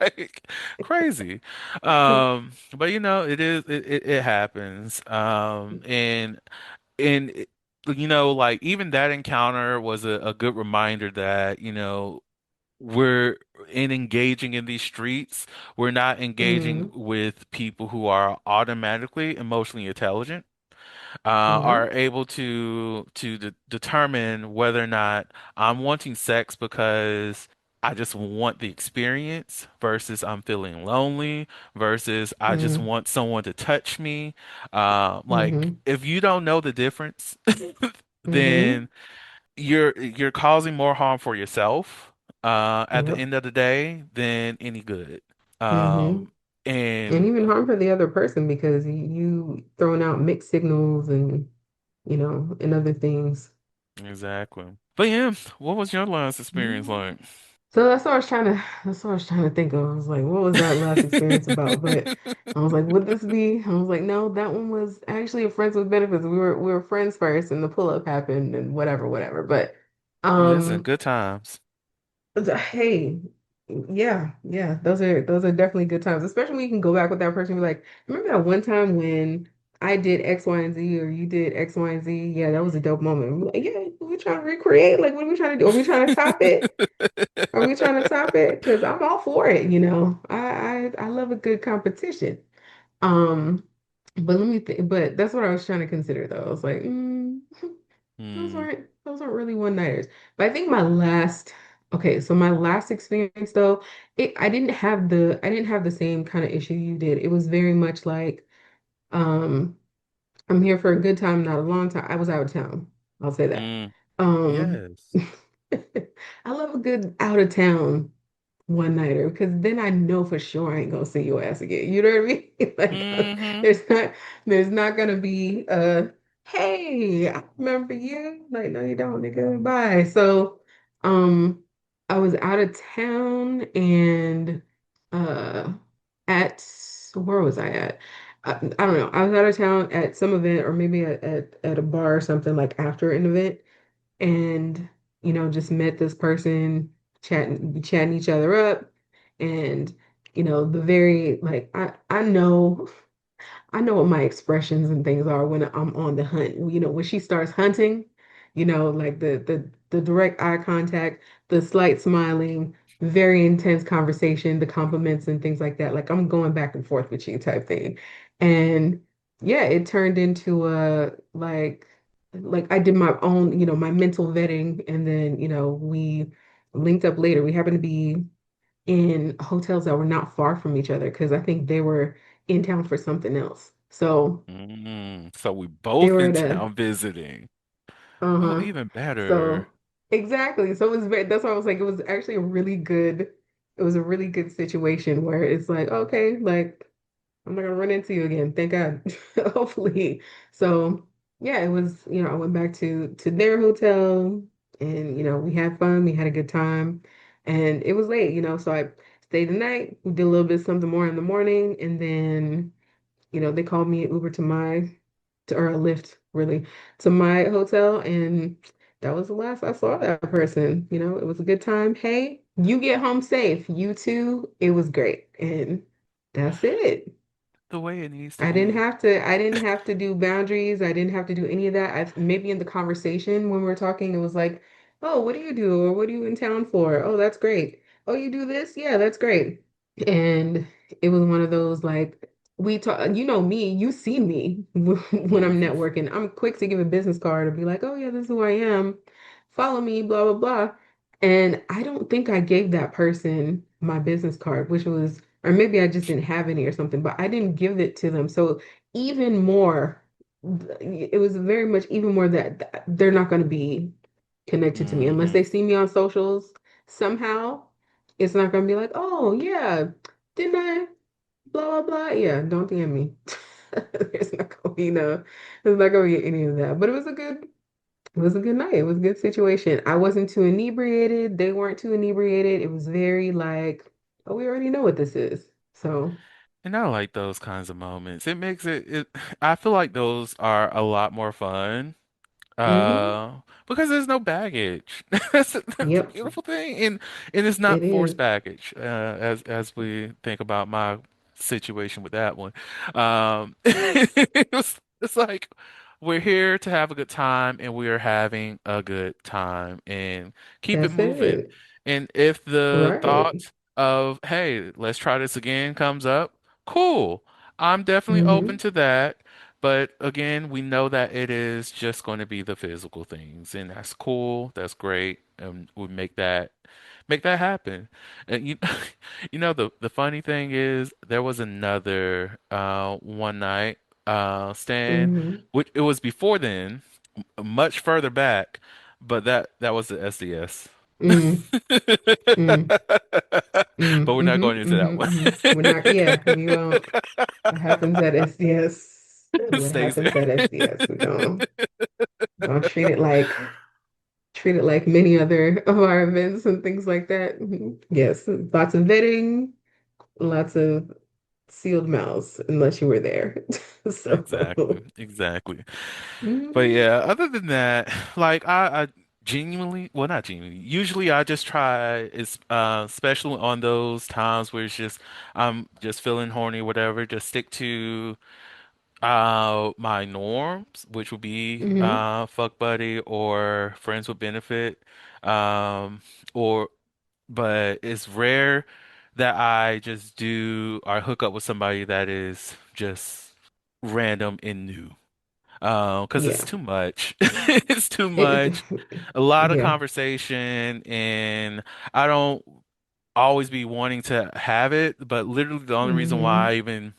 Like crazy. But it happens. And like even that encounter was a good reminder that, we're in engaging in these streets, we're not engaging Mm, with people who are automatically emotionally intelligent, yeah. are able to determine whether or not I'm wanting sex because I just want the experience versus I'm feeling lonely versus I just Mm, want someone to touch me. Like mm-hmm, if you don't know the difference, mm-hmm. then you're causing more harm for yourself at the Yep. end of the day than any good. Mm-hmm. And And even harm for the other person because you throwing out mixed signals and and other things. exactly. But yeah, what was your last experience Mm. like? So that's what I was trying to think of. I was like, what was that last experience about? But I was like, would this be? I was like, no, that one was actually a friends with benefits. We were friends first and the pull up happened and whatever, whatever. But Listen, um good times. hey, yeah, yeah, those are definitely good times, especially when you can go back with that person and be like, remember that one time when I did X, Y, and Z, or you did X, Y, and Z? Yeah, that was a dope moment. We're like, yeah, we're trying to recreate. Like, what are we trying to do? Are we trying to top it? Are we trying to top it? Because I'm all for it. I love a good competition. Um, but let me think. But that's what I was trying to consider, though. I was like, those Hmm. weren't really one nighters. But I think my last. Okay, so my last experience though, I didn't have the same kind of issue you did. It was very much like um I'm here for a good time, not a long time. I was out of town. I'll say that. Mm, Um yes. I love a good out of town one nighter because then I know for sure I ain't gonna see your ass again. You know what I mean? Like Hmm. there's not gonna be hey, I remember you. Like, no, you don't, nigga. Bye. So um I was out of town and uh at where was I at? I don't know. I was out of town at some event or maybe at a bar or something like after an event and just met this person chatting each other up and the very like I know what my expressions and things are when I'm on the hunt. When she starts hunting, like the direct eye contact, the slight smiling, very intense conversation, the compliments and things like that. Like I'm going back and forth with you type thing. And yeah, it turned into a like I did my own, my mental vetting and then, we linked up later. We happened to be in hotels that were not far from each other because I think they were in town for something else. So So we they both were in at a town visiting. Oh, uh-huh. even better. So exactly. So it was that's why I was like, it was actually it was a really good situation where it's like, okay, like I'm not gonna run into you again. Thank God. Hopefully. So yeah, it was, I went back to their hotel and we had fun, we had a good time. And it was late, so I stayed the night, we did a little bit something more in the morning, and then, they called me an Uber or a Lyft really to my hotel, and that was the last I saw that person. It was a good time. Hey, you get home safe. You too. It was great. And that's it. The way it needs to I be. didn't have to do boundaries. I didn't have to do any of that. Maybe in the conversation when we were talking, it was like, "Oh, what do you do? Or what are you in town for? Oh, that's great. Oh, you do this? Yeah, that's great." And it was one of those like we talk, me, you see me when I'm Hmm. networking. I'm quick to give a business card and be like, "Oh yeah, this is who I am. Follow me, blah blah blah." And I don't think I gave that person my business card, which was or maybe I just didn't have any or something, but I didn't give it to them. So even more, it was very much even more that they're not going to be connected to me unless Hmm. they see me on socials somehow. It's not going to be like, oh yeah, didn't I? Blah blah blah. Yeah, don't DM me. There's not going to be there's not going to be any of that. But it was a good night. It was a good situation. I wasn't too inebriated. They weren't too inebriated. It was very like, oh, we already know what this is. So, And I like those kinds of moments. It makes I feel like those are a lot more fun. hmm Because there's no baggage. That's the yep, beautiful thing, and it's it not forced is. baggage. As we think about my situation with that one, it's like we're here to have a good time, and we are having a good time, and keep it That's moving. it. And if the Right. thought of, hey, let's try this again comes up, cool. I'm definitely open hmm to that. But again, we know that it is just going to be the physical things, and that's cool. That's great, and we make that happen. And the funny thing is, there was another one night stand, hmm which it was before then, much further back, but that was the SDS. mm mm But we're not going into that one. We're not, yeah, we won't. What happens at SDS? What Stays happens there. at SDS? We're gonna treat it like many other of our events and things like that. Yes, lots of vetting, lots of sealed mouths, unless you were there. Exactly, So, exactly. But mhm, yeah, other than that, like I genuinely, well, not genuinely. Usually, I just try, especially on those times where it's just I'm just feeling horny, whatever. Just stick to my norms, which would be mhm, fuck buddy or friends with benefit, um, or but it's rare that I just do or hook up with somebody that is just random and new. because it's Yeah. too much. It's too It, much. A lot of yeah. conversation, and I don't always be wanting to have it, but literally the only reason why I Hmm. even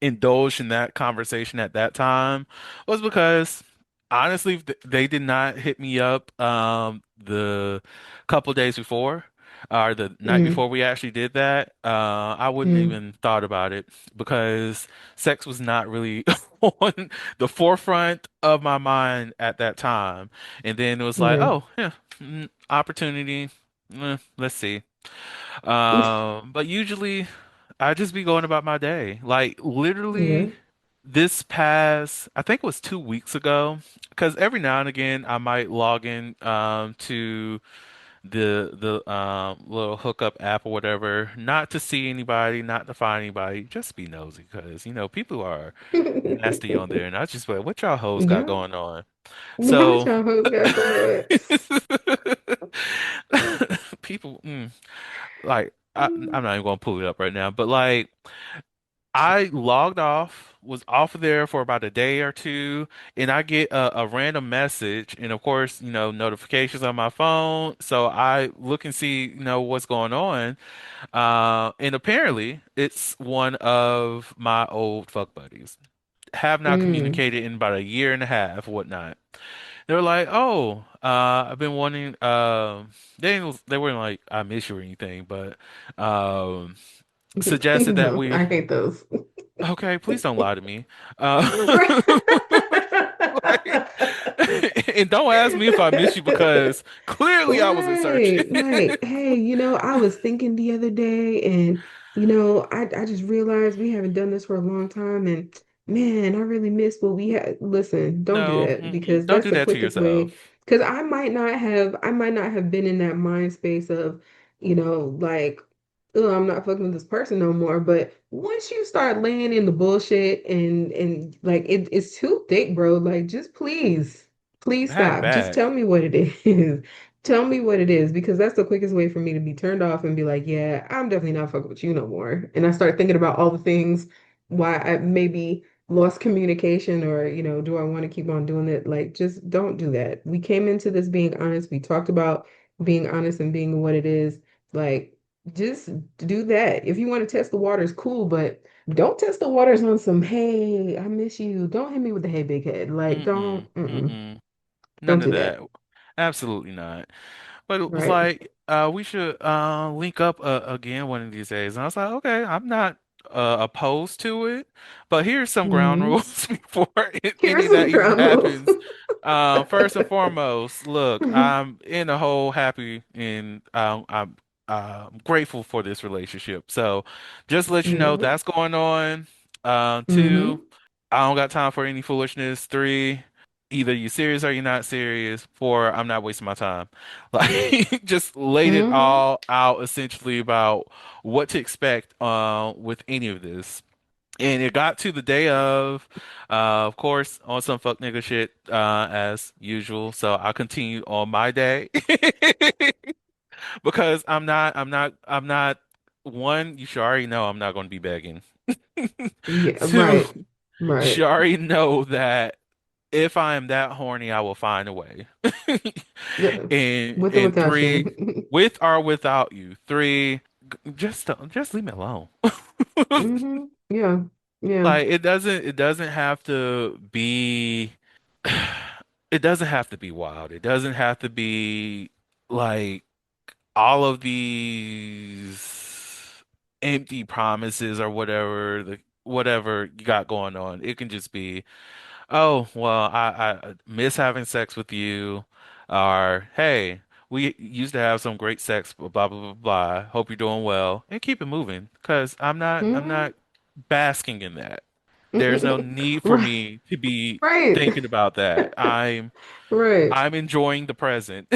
indulged in that conversation at that time was because honestly, if they did not hit me up the couple days before or the night Mm, before we actually did that. I wouldn't mm, even thought about it because sex was not really on the forefront of my mind at that time. And then it was like, yeah. oh yeah, opportunity. Let's see. But usually I just be going about my day. Like Yeah. literally this past, I think it was 2 weeks ago, because every now and again I might log in to the little hookup app or whatever, not to see anybody, not to find anybody, just be nosy because people are nasty on there, and I just like, what y'all hoes got Yeah. going on? What So y'all hoes got going people, like I'm not even gonna pull it up right now, but like. I logged off, was off of there for about a day or two, and I get a random message, and of course, notifications on my phone. So I look and see, what's going on. And apparently, it's one of my old fuck buddies. Have not on? communicated in about a year and a half, whatnot. They were like, "Oh, I've been wanting." They weren't like, "I miss you" or anything, but um, suggested that No, we. I hate those. Okay, please don't lie to me. Uh, Right. like, and don't ask me if I miss you because clearly I wasn't searching. Right. Like, hey, I was thinking the other day and I just realized we haven't done this for a long time and man, I really miss what we had. Listen, don't do No, that because don't that's do the that to quickest way. yourself. Because I might not have been in that mind space of, like, oh, I'm not fucking with this person no more. But once you start laying in the bullshit and like it's too thick, bro. Like, just please Bad, stop. Just bad. tell me what it is. Tell me what it is because that's the quickest way for me to be turned off and be like, yeah, I'm definitely not fucking with you no more. And I start thinking about all the things why I maybe lost communication or, do I want to keep on doing it? Like, just don't do that. We came into this being honest. We talked about being honest and being what it is. Like, just do that. If you want to test the waters, cool, but don't test the waters on some, hey, I miss you. Don't hit me with the hey big head. Like, Mm-mm, don't mm-mm. don't None of do that. that. Absolutely not. But it was Right. like, we should link up again one of these days. And I was like, okay, I'm not opposed to it, but here's some ground Hmm. rules before any Here's of that some even drum rolls. happens. First and foremost, look, I'm in a whole happy and I'm grateful for this relationship. So just let you know Yeah. that's going on. Two, Hmm. I don't got time for any foolishness. Three, either you serious or you're not serious. Four, I'm not wasting my time. Like just laid it Hmm. all out essentially about what to expect with any of this. And it got to the day of course, on some fuck nigga shit, as usual. So I continued on my day because I'm not one, you should already know I'm not going to be begging. Yeah, Two, right. you should Right. already know that if I am that horny, I will find a way. Yeah. And With or and without three, you. with or without you. Three, just leave me alone. Yeah. Yeah. Like it doesn't have to be it doesn't have to be wild. It doesn't have to be like all of these empty promises or whatever you got going on. It can just be, oh, well, I miss having sex with you, or hey, we used to have some great sex, blah blah blah blah. Hope you're doing well, and keep it moving. Because I'm Hmm. not basking in that. There's no need for Right. me to be Right. thinking about that. Right. I'm enjoying the present.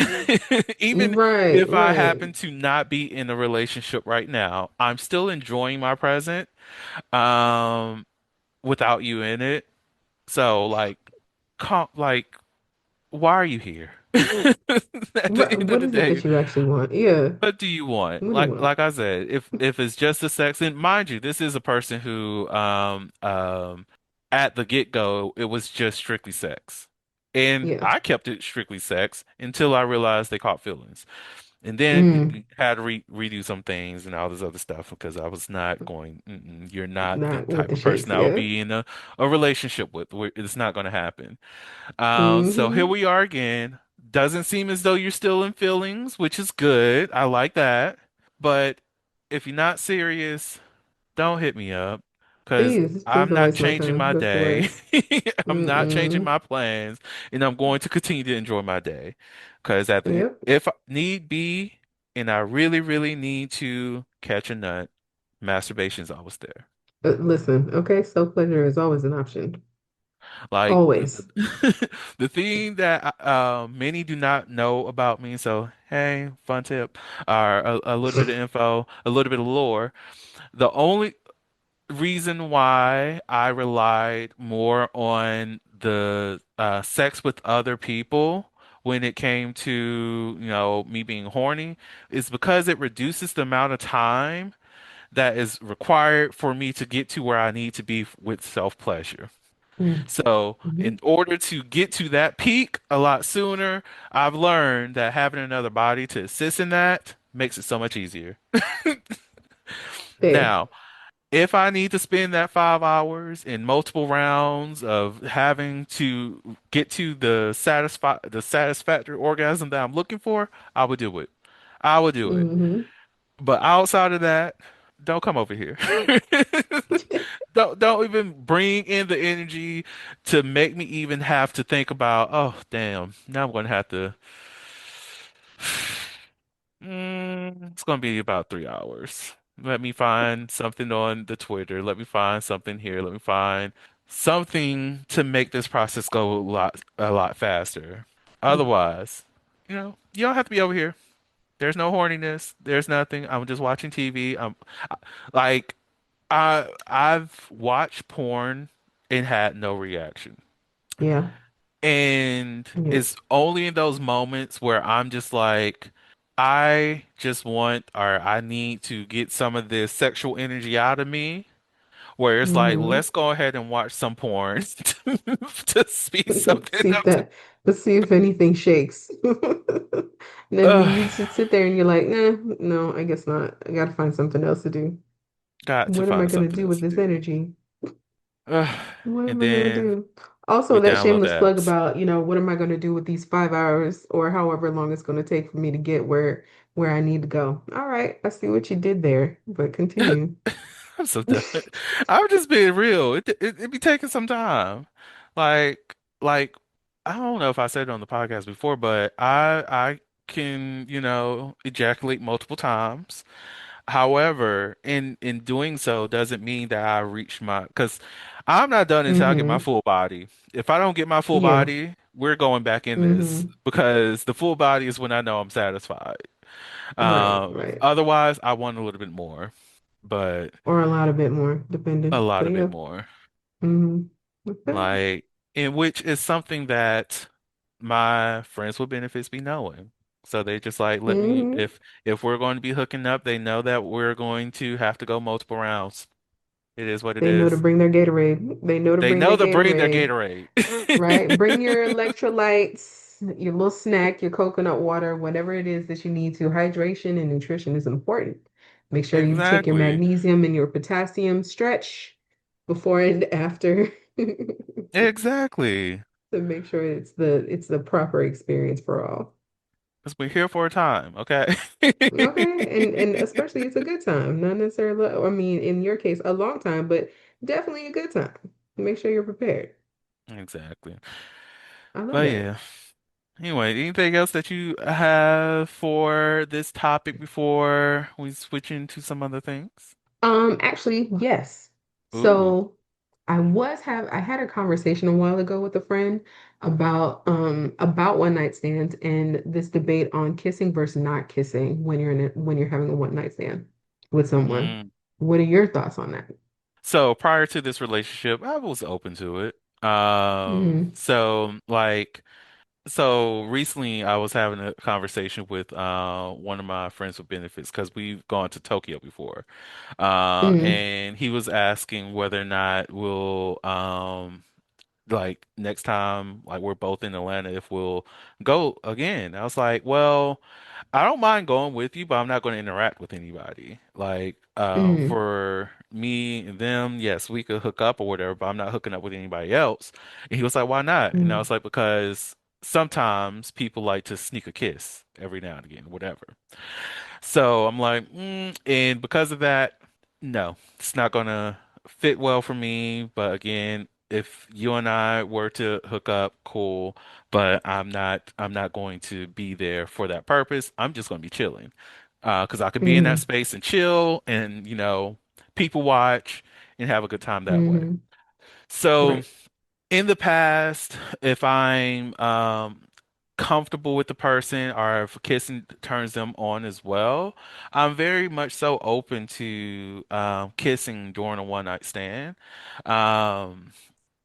Even Right. if I Right. happen to not be in a relationship right now, I'm still enjoying my present, um, without you in it. So like, like, why are you here? At the Right. end of What the is it day, that you actually want? Yeah. what do you want? What do you want? Like I said, if it's just the sex, and mind you, this is a person who at the get-go, it was just strictly sex. And Yeah. I kept it strictly sex until I realized they caught feelings. And then Mm. we had to redo some things and all this other stuff because I was not going, you're not the Not with type the of person shakes. I would Yeah. be in a relationship with. It's not going to happen. So here Hmm. we are again. Doesn't seem as though you're still in feelings, which is good. I like that. But if you're not serious, don't hit me up because Please, please I'm don't not waste my changing time. my That's the day. worst. I'm not changing Mm-mm. my plans, and I'm going to continue to enjoy my day. Because Yep. if need be, and I really, really need to catch a nut, masturbation's always there. Listen, okay, self-pleasure is always an option. Like Always. the thing that many do not know about me. So hey, fun tip, or a little bit of info, a little bit of lore. The only reason why I relied more on the sex with other people when it came to, me being horny is because it reduces the amount of time that is required for me to get to where I need to be with self-pleasure. So, Mm-hmm. in order to get to that peak a lot sooner, I've learned that having another body to assist in that makes it so much easier. Fair. Now, if I need to spend that 5 hours in multiple rounds of having to get to the satisfactory orgasm that I'm looking for, I would do it. I would do it. Hmm. But outside of that, don't come over here. Don't even bring in the energy to make me even have to think about, oh, damn, now I'm gonna have to it's gonna be about 3 hours. Let me find something on the Twitter. Let me find something here. Let me find something to make this process go a lot faster. Otherwise, you don't have to be over here. There's no horniness. There's nothing. I'm just watching TV. Like I've watched porn and had no reaction. Yeah. And Yeah. it's only in those moments where I'm just like, I just want or I need to get some of this sexual energy out of me, where it's like, Hmm. let's go ahead and watch some porn to speed something See if up. that, let's see if anything shakes. And then Ugh, you just sit there and you're like, no, I guess not. I gotta find something else to do. got to What am I find gonna something do else with to this do. energy? Ugh, What and am I gonna then do? Also, we that download the shameless plug apps. about, what am I gonna do with these 5 hours or however long it's gonna take for me to get where I need to go. All right, I see what you did there, but continue. I'm so done. I'm just being real. It be taking some time. Like I don't know if I said it on the podcast before, but I can, ejaculate multiple times. However, in doing so doesn't mean that I reach my because I'm not done until I get my Hmm. full body. If I don't get my full Yeah. body, we're going back in this Hmm. because the full body is when I know I'm satisfied. Right, right. Otherwise, I want a little bit more, but Or a lot of bit more, a depending. lot But of it yeah. more. Hmm. Okay. Like, in which is something that my friends with benefits be knowing. So they just like let me Hmm. if we're going to be hooking up, they know that we're going to have to go multiple rounds. It is what it They know to is. bring their Gatorade. They know to They bring know their to bring their Gatorade. Gatorade. Right? Bring your electrolytes, your little snack, your coconut water, whatever it is that you need to. Hydration and nutrition is important. Make sure you take your Exactly. magnesium and your potassium stretch before and after Exactly. to make sure it's the proper experience for all. Because we're here for a time, okay? Okay, and especially it's a good time, not necessarily, I mean, in your case, a long time, but definitely a good time. Make sure you're prepared. Exactly. I love But that. yeah. Anyway, anything else that you have for this topic before we switch into some other things? Actually, yes. Ooh. So I had a conversation a while ago with a friend about one night stands and this debate on kissing versus not kissing when you're having a one night stand with someone. Mm. What are your thoughts on that? So prior to this relationship, I was open to it. Mm-hmm. So like So recently, I was having a conversation with one of my friends with benefits because we've gone to Tokyo before, Mm, and he was asking whether or not we'll like next time like we're both in Atlanta if we'll go again. I was like, well, I don't mind going with you, but I'm not going to interact with anybody. Like, mm, for me and them, yes, we could hook up or whatever, but I'm not hooking up with anybody else. And he was like, why not? And I mm, was like, because sometimes people like to sneak a kiss every now and again, whatever. So I'm like, and because of that, no, it's not gonna fit well for me. But again, if you and I were to hook up, cool. But I'm not going to be there for that purpose. I'm just gonna be chilling. Because I could be in that mm, space and chill and, people watch and have a good time that way. mm. So Right. in the past, if I'm comfortable with the person or if kissing turns them on as well, I'm very much so open to kissing during a one night stand. Um,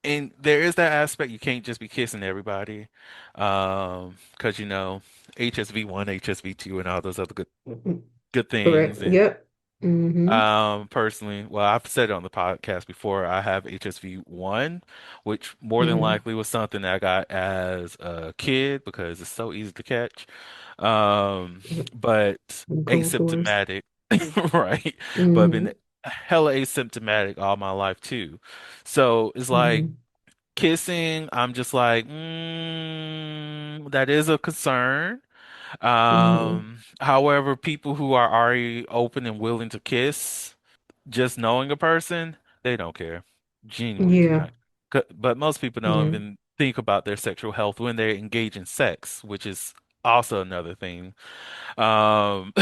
and there is that aspect you can't just be kissing everybody, because HSV1, HSV2, and all those other good things. Correct. And Yep. Mm-hmm. personally, well, I've said it on the podcast before, I have HSV1, which more than Mm-hmm. likely was something that I got as a kid because it's so easy to catch. Um, but Cold sores. asymptomatic, right? But I've been Mm-hmm. hella asymptomatic all my life too. So it's like Mm-hmm. kissing, I'm just like, that is a concern. However, people who are already open and willing to kiss, just knowing a person, they don't care. Genuinely do Yeah. not. But most people don't Yeah. even think about their sexual health when they engage in sex, which is also another thing. Um,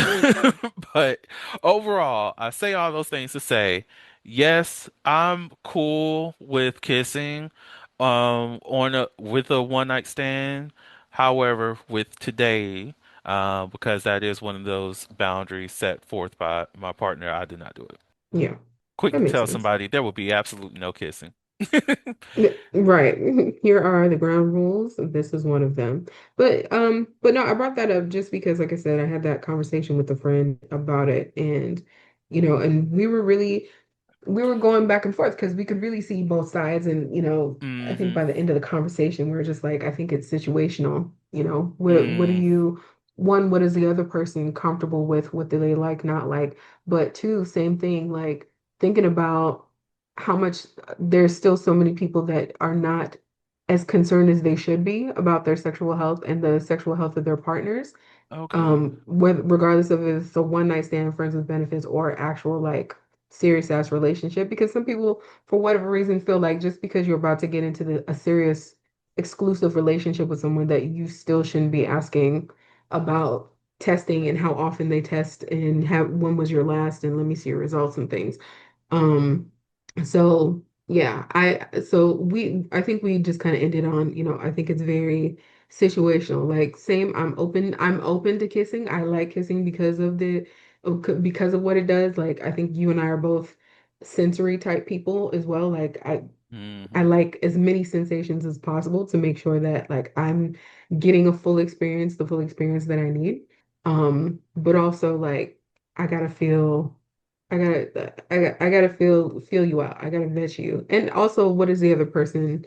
but overall, I say all those things to say, yes, I'm cool with kissing, on a with a one night stand. However, with today, because that is one of those boundaries set forth by my partner, I do not do it. Yeah. Quick That to makes tell sense. somebody there will be absolutely no kissing. Right. Here are the ground rules. This is one of them. But no, I brought that up just because, like I said, I had that conversation with a friend about it, and and we were going back and forth because we could really see both sides. And, I think Hmm. by the end of the conversation, we were just like, I think it's situational. What do Mm. you, one, what is the other person comfortable with? What do they like, not like? But two, same thing, like thinking about how much there's still so many people that are not as concerned as they should be about their sexual health and the sexual health of their partners, Okay. whether regardless of if it's a one night stand, friends with benefits, or actual like serious ass relationship. Because some people, for whatever reason, feel like just because you're about to get into a serious exclusive relationship with someone, that you still shouldn't be asking about testing and how often they test and have when was your last and let me see your results and things. Um, so yeah, I think we just kind of ended on, I think it's very situational. Like same, I'm open to kissing. I like kissing because of what it does. Like I think you and I are both sensory type people as well. Like I Hmm. like as many sensations as possible to make sure that like I'm getting a full experience, the full experience that I need. But also like I gotta feel, I gotta feel you out. I gotta vet you. And also what is the other person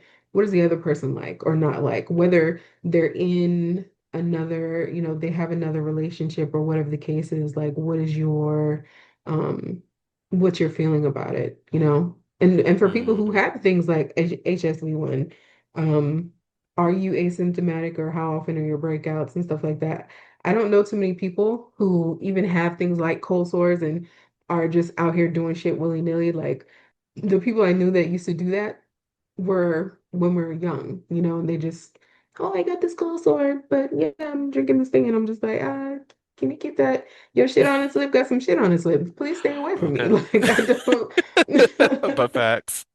like or not like? Whether they're in another, they have another relationship or whatever the case is, like um what you're feeling about it, And for people who Hmm. have things like HSV1, um, are you asymptomatic or how often are your breakouts and stuff like that? I don't know too many people who even have things like cold sores and are just out here doing shit willy-nilly. Like the people I knew that used to do that were when we were young, and they just, oh, I got this cold sore, but yeah, I'm drinking this thing, and I'm just like, can you keep that your shit on its lip? Got some shit on its lip. Please stay away from me. Okay. Like I don't. But facts.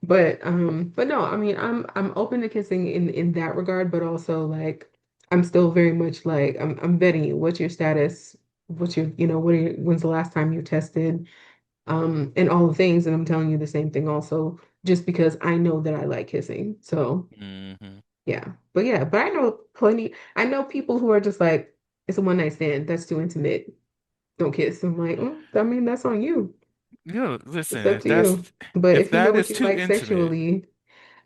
But no, I mean, I'm open to kissing in that regard, but also like I'm still very much like I'm vetting you. What's your status? What's your, when's the last time you tested? And all the things, and I'm telling you the same thing also, just because I know that I like kissing. So, Hmm. But I know plenty. I know people who are just like, it's a one night stand. That's too intimate. Don't kiss. I'm like, I mean, that's on you. You know, It's listen, up to you. But if if you know that what is you too like intimate, sexually,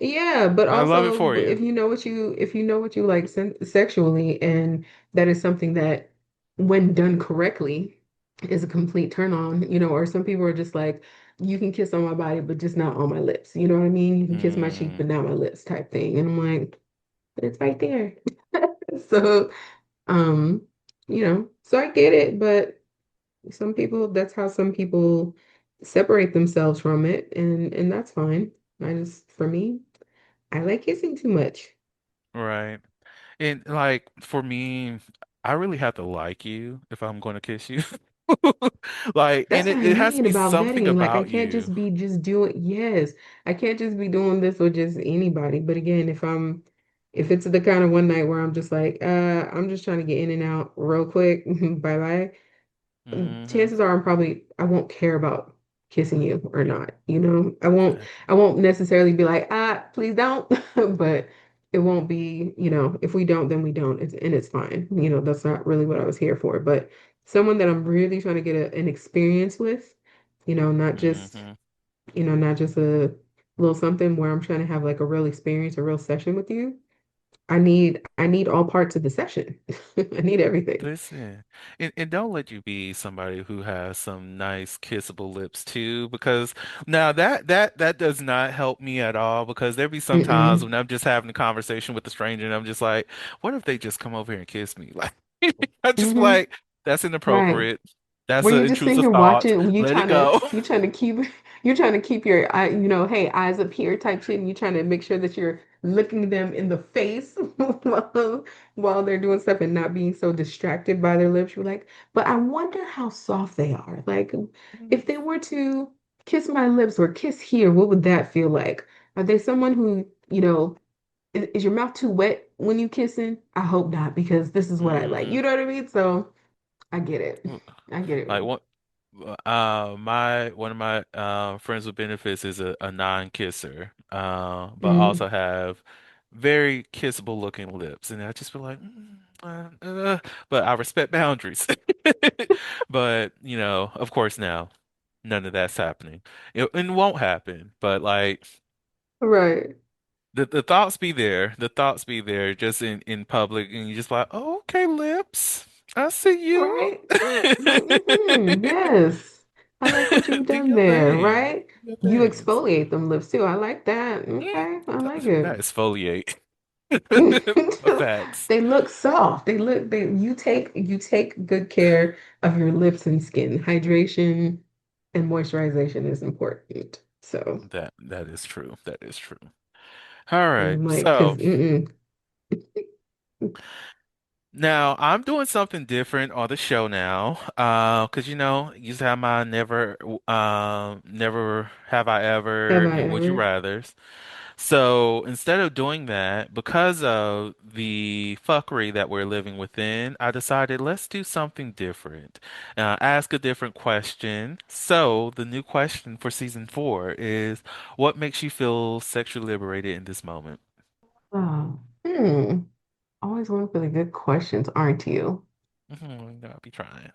yeah. But I love it also, for you. if you know what you like sexually, and that is something that, when done correctly, is a complete turn on. Or some people are just like, you can kiss on my body, but just not on my lips. You know what I mean? You can kiss my cheek, Mm, but not my lips, type thing. And I'm like, but it's right there. So, um, so I get it, but that's how some people separate themselves from it, and that's fine. For me, I like kissing too much. right. And like for me, I really have to like you if I'm going to kiss you. Like, and That's what I it has to mean be about something vetting. Like, I about can't you. just be just doing, yes, I can't just be doing this with just anybody. But again, if it's the kind of one night where I'm just like, I'm just trying to get in and out real quick, bye bye. Hmm. Chances are I won't care about kissing you or not. I won't necessarily be like, please don't. But it won't be, if we don't, then we don't. It's fine. That's not really what I was here for. But someone that I'm really trying to get an experience with, not just, Hmm. not just a little something where I'm trying to have like a real experience, a real session with you. I need all parts of the session. I need everything. Listen, and don't let you be somebody who has some nice kissable lips too, because now that does not help me at all. Because there be some times Mm-mm. when I'm just having a conversation with a stranger and I'm just like, what if they just come over here and kiss me? Like, I just be Mm-hmm. like, that's Right. inappropriate. That's Were an you just sitting intrusive here thought. watching? Let it go. You're trying to keep your eye, hey, eyes up here type shit, and you're trying to make sure that you're looking them in the face while they're doing stuff and not being so distracted by their lips. You're like, but I wonder how soft they are. Like, if they were to kiss my lips or kiss here, what would that feel like? Are they someone who, is your mouth too wet when you kissing? I hope not, because this is what I like. Hmm. You know what I mean? So. I get it. I get Like it. what? My one of my friends with benefits is a non-kisser, but Mm, also have very kissable looking lips, and I just feel like, but I respect boundaries. But of course, now none of that's happening. It won't happen. But like right. the thoughts be there, the thoughts be there, just in public, and you just like, oh, okay, lips, I see you. Right. Like, yes. I like what you've Do done your there, thing. right? Do your You things. exfoliate them lips too. I like that. Mm, Okay. I like Not it. exfoliate. Facts. They look soft. You take good care of your lips and skin. Hydration and moisturization is important. So, That is true. That is true. All right. I'm like, So because now I'm doing something different on the show now. Because used to have my never have I have ever I and would you ever? rathers. So instead of doing that, because of the fuckery that we're living within, I decided let's do something different. Ask a different question. So the new question for season 4 is, what makes you feel sexually liberated in this moment? Oh, always one for the good questions, aren't you? I'll be trying.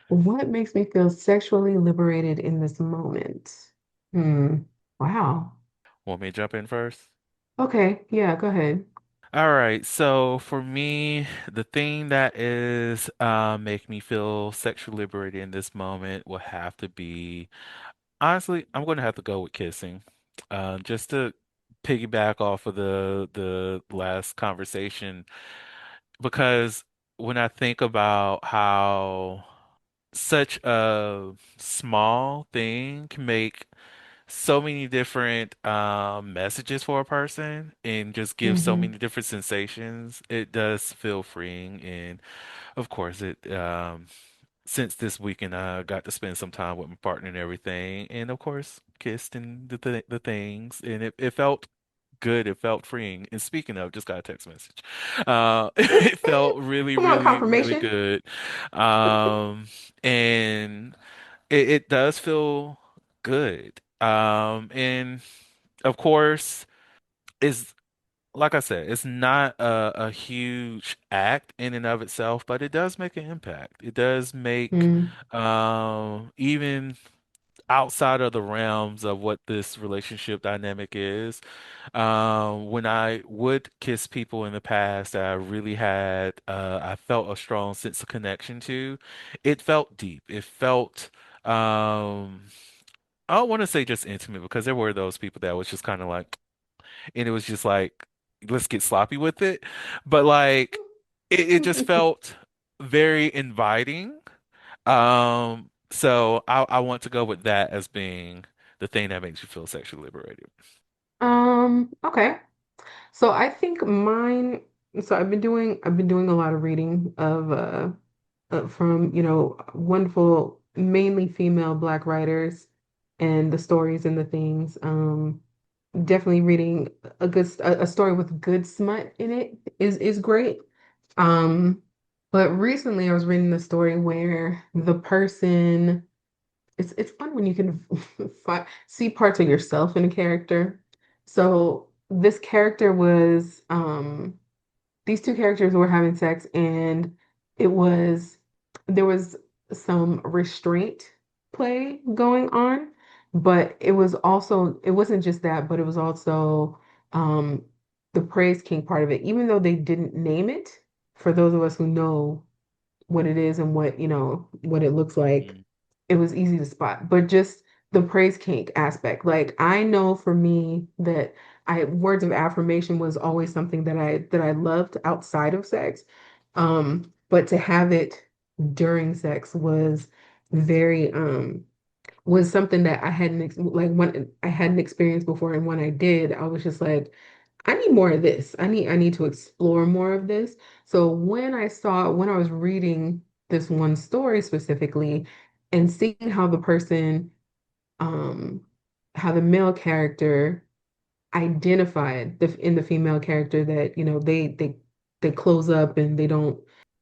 What makes me feel sexually liberated in this moment? Hmm. Wow. Want me to jump in first? Okay. Yeah, go ahead. All right, so for me, the thing that is make me feel sexually liberated in this moment will have to be honestly, I'm going to have to go with kissing. Just to piggyback off of the last conversation, because when I think about how such a small thing can make so many different messages for a person and just give so Hmm. many different sensations, it does feel freeing. And of course, it since this weekend I got to spend some time with my partner and everything, and of course kissed and the things, and it felt good. It felt freeing. And speaking of, just got a text message. It felt really, Come on, really, really confirmation. good. Um, and it does feel good. And of course, is. like I said, it's not a huge act in and of itself, but it does make an impact. It does make Mm. even outside of the realms of what this relationship dynamic is. When I would kiss people in the past that I really had, I felt a strong sense of connection to. It felt deep. It felt, I don't want to say just intimate because there were those people that was just kind of like, and it was just like, let's get sloppy with it. But like, it just felt very inviting. So I want to go with that as being the thing that makes you feel sexually liberated. Okay. So I think mine, so I've been doing a lot of reading of from, wonderful, mainly female Black writers and the stories and the things. Definitely reading a story with good smut in it is great. Um, but recently I was reading the story where the person it's fun when you can see parts of yourself in a character. So this character was these two characters were having sex, and it was there was some restraint play going on, but it wasn't just that, but it was also um the praise king part of it, even though they didn't name it. For those of us who know what it is and what it looks like, Mm, it was easy to spot. But just the praise kink aspect, like I know for me that I words of affirmation was always something that I loved outside of sex. But to have it during sex very was something that I hadn't like when I hadn't experienced before, and when I did, I was just like, I need more of this. I need to explore more of this. So when I was reading this one story specifically and seeing um how the male character identified in the female character that they close up and they don't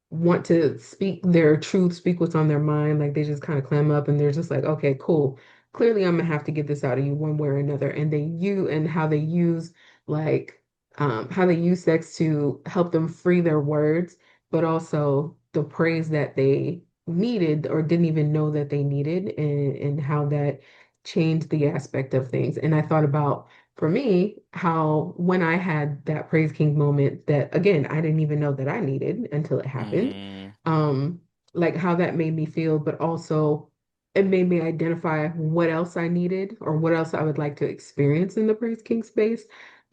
want to speak their truth, speak what's on their mind. Like they just kind of clam up and they're just like, okay, cool. Clearly, I'm gonna have to get this out of you one way or another. And how they use like how they use sex to help them free their words, but also the praise that they needed or didn't even know that they needed, and how that changed the aspect of things. And I thought about, for me, how when I had that praise king moment that again I didn't even know that I needed until it happened, mm, um, like how that made me feel, but also it made me identify what else I needed or what else I would like to experience in the praise king space.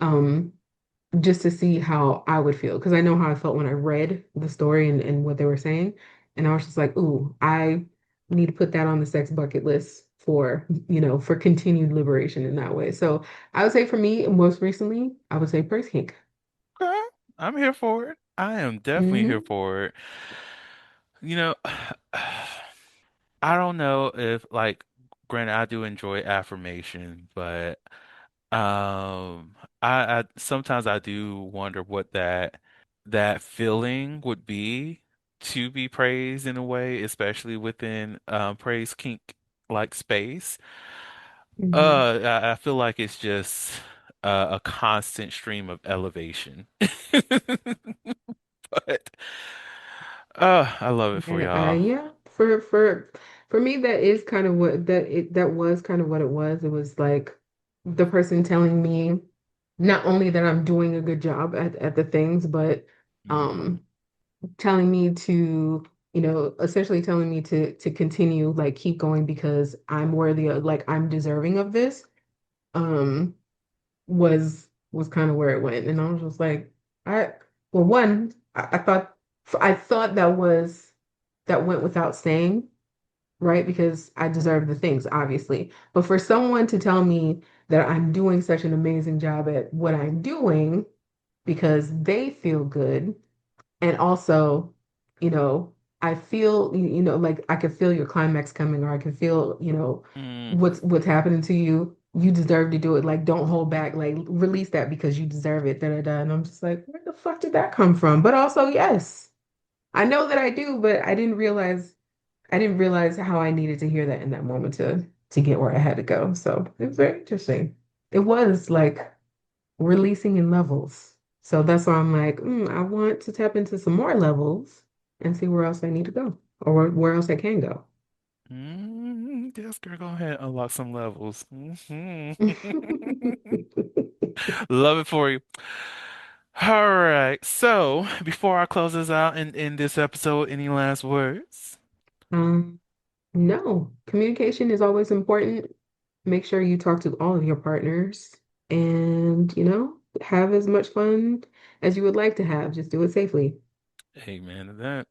Um, just to see how I would feel. Because I know how I felt when I read the story and what they were saying. And I was just like, ooh, I need to put that on the sex bucket list for continued liberation in that way. So I would say for me, most recently, I would say praise kink. okay, I'm here for it. I am definitely here Hmm. for it. You know, I don't know if like, granted, I do enjoy affirmation, but I sometimes I do wonder what that feeling would be to be praised in a way, especially within praise kink like space. Hmm. I feel like it's just a constant stream of elevation. But I love it for And y'all. yeah, for me, that is kind of that was kind of what it was. It was like the person telling me not only that I'm doing a good job at the things, but Mm, um telling me to, essentially telling me to continue, like keep going because I'm worthy of, like I'm deserving of this, um, was kind of where it went. And I was just like, I well, one, I thought that went without saying, right? Because I deserve the things, obviously. But for someone to tell me that I'm doing such an amazing job at what I'm doing because they feel good, and also, you know, I feel, like I could feel your climax coming, or I can feel, mm, what's happening to you. You deserve to do it. Like, don't hold back. Like, release that because you deserve it. Da da da. And I'm just like, where the fuck did that come from? But also, yes, I know that I do, but I didn't realize how I needed to hear that in that moment to get where I had to go. So it was very interesting. It was like releasing in levels. So that's why I'm like, I want to tap into some more levels and see where else I need to go or where else I can go. Yes, girl, go ahead, unlock some levels. Love it for you. All right. So before I close this out and end this episode, any last words? Um, no, communication is always important. Make sure you talk to all of your partners and, have as much fun as you would like to have. Just do it safely. Amen to that.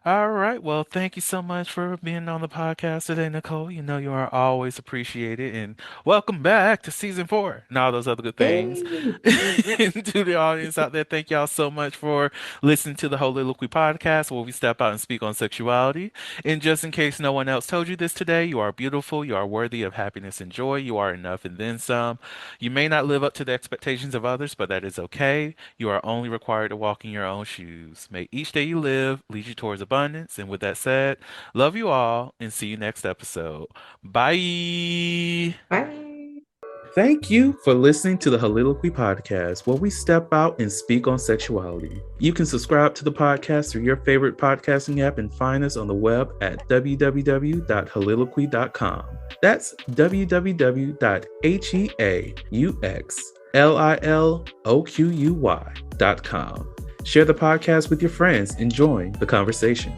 All right. Well, thank you so much for being on the podcast today, Nicole. You know you are always appreciated. And welcome back to season 4 and all those other good things. Yay! And to the audience out there, thank y'all so much for listening to the Holy podcast where we step out and speak on sexuality. And just in case no one else told you this today, you are beautiful. You are worthy of happiness and joy. You are enough and then some. You may not live up to the expectations of others, but that is okay. You are only required to walk in your own shoes. May each day you live lead you towards abundance. And with that said, love you all and see you next episode. Bye. Bye. Thank you for listening to the Holiloquy podcast, where we step out and speak on sexuality. You can subscribe to the podcast through your favorite podcasting app and find us on the web at www.holiloquy.com. That's www.heauxliloquy.com. Share the podcast with your friends and join the conversation.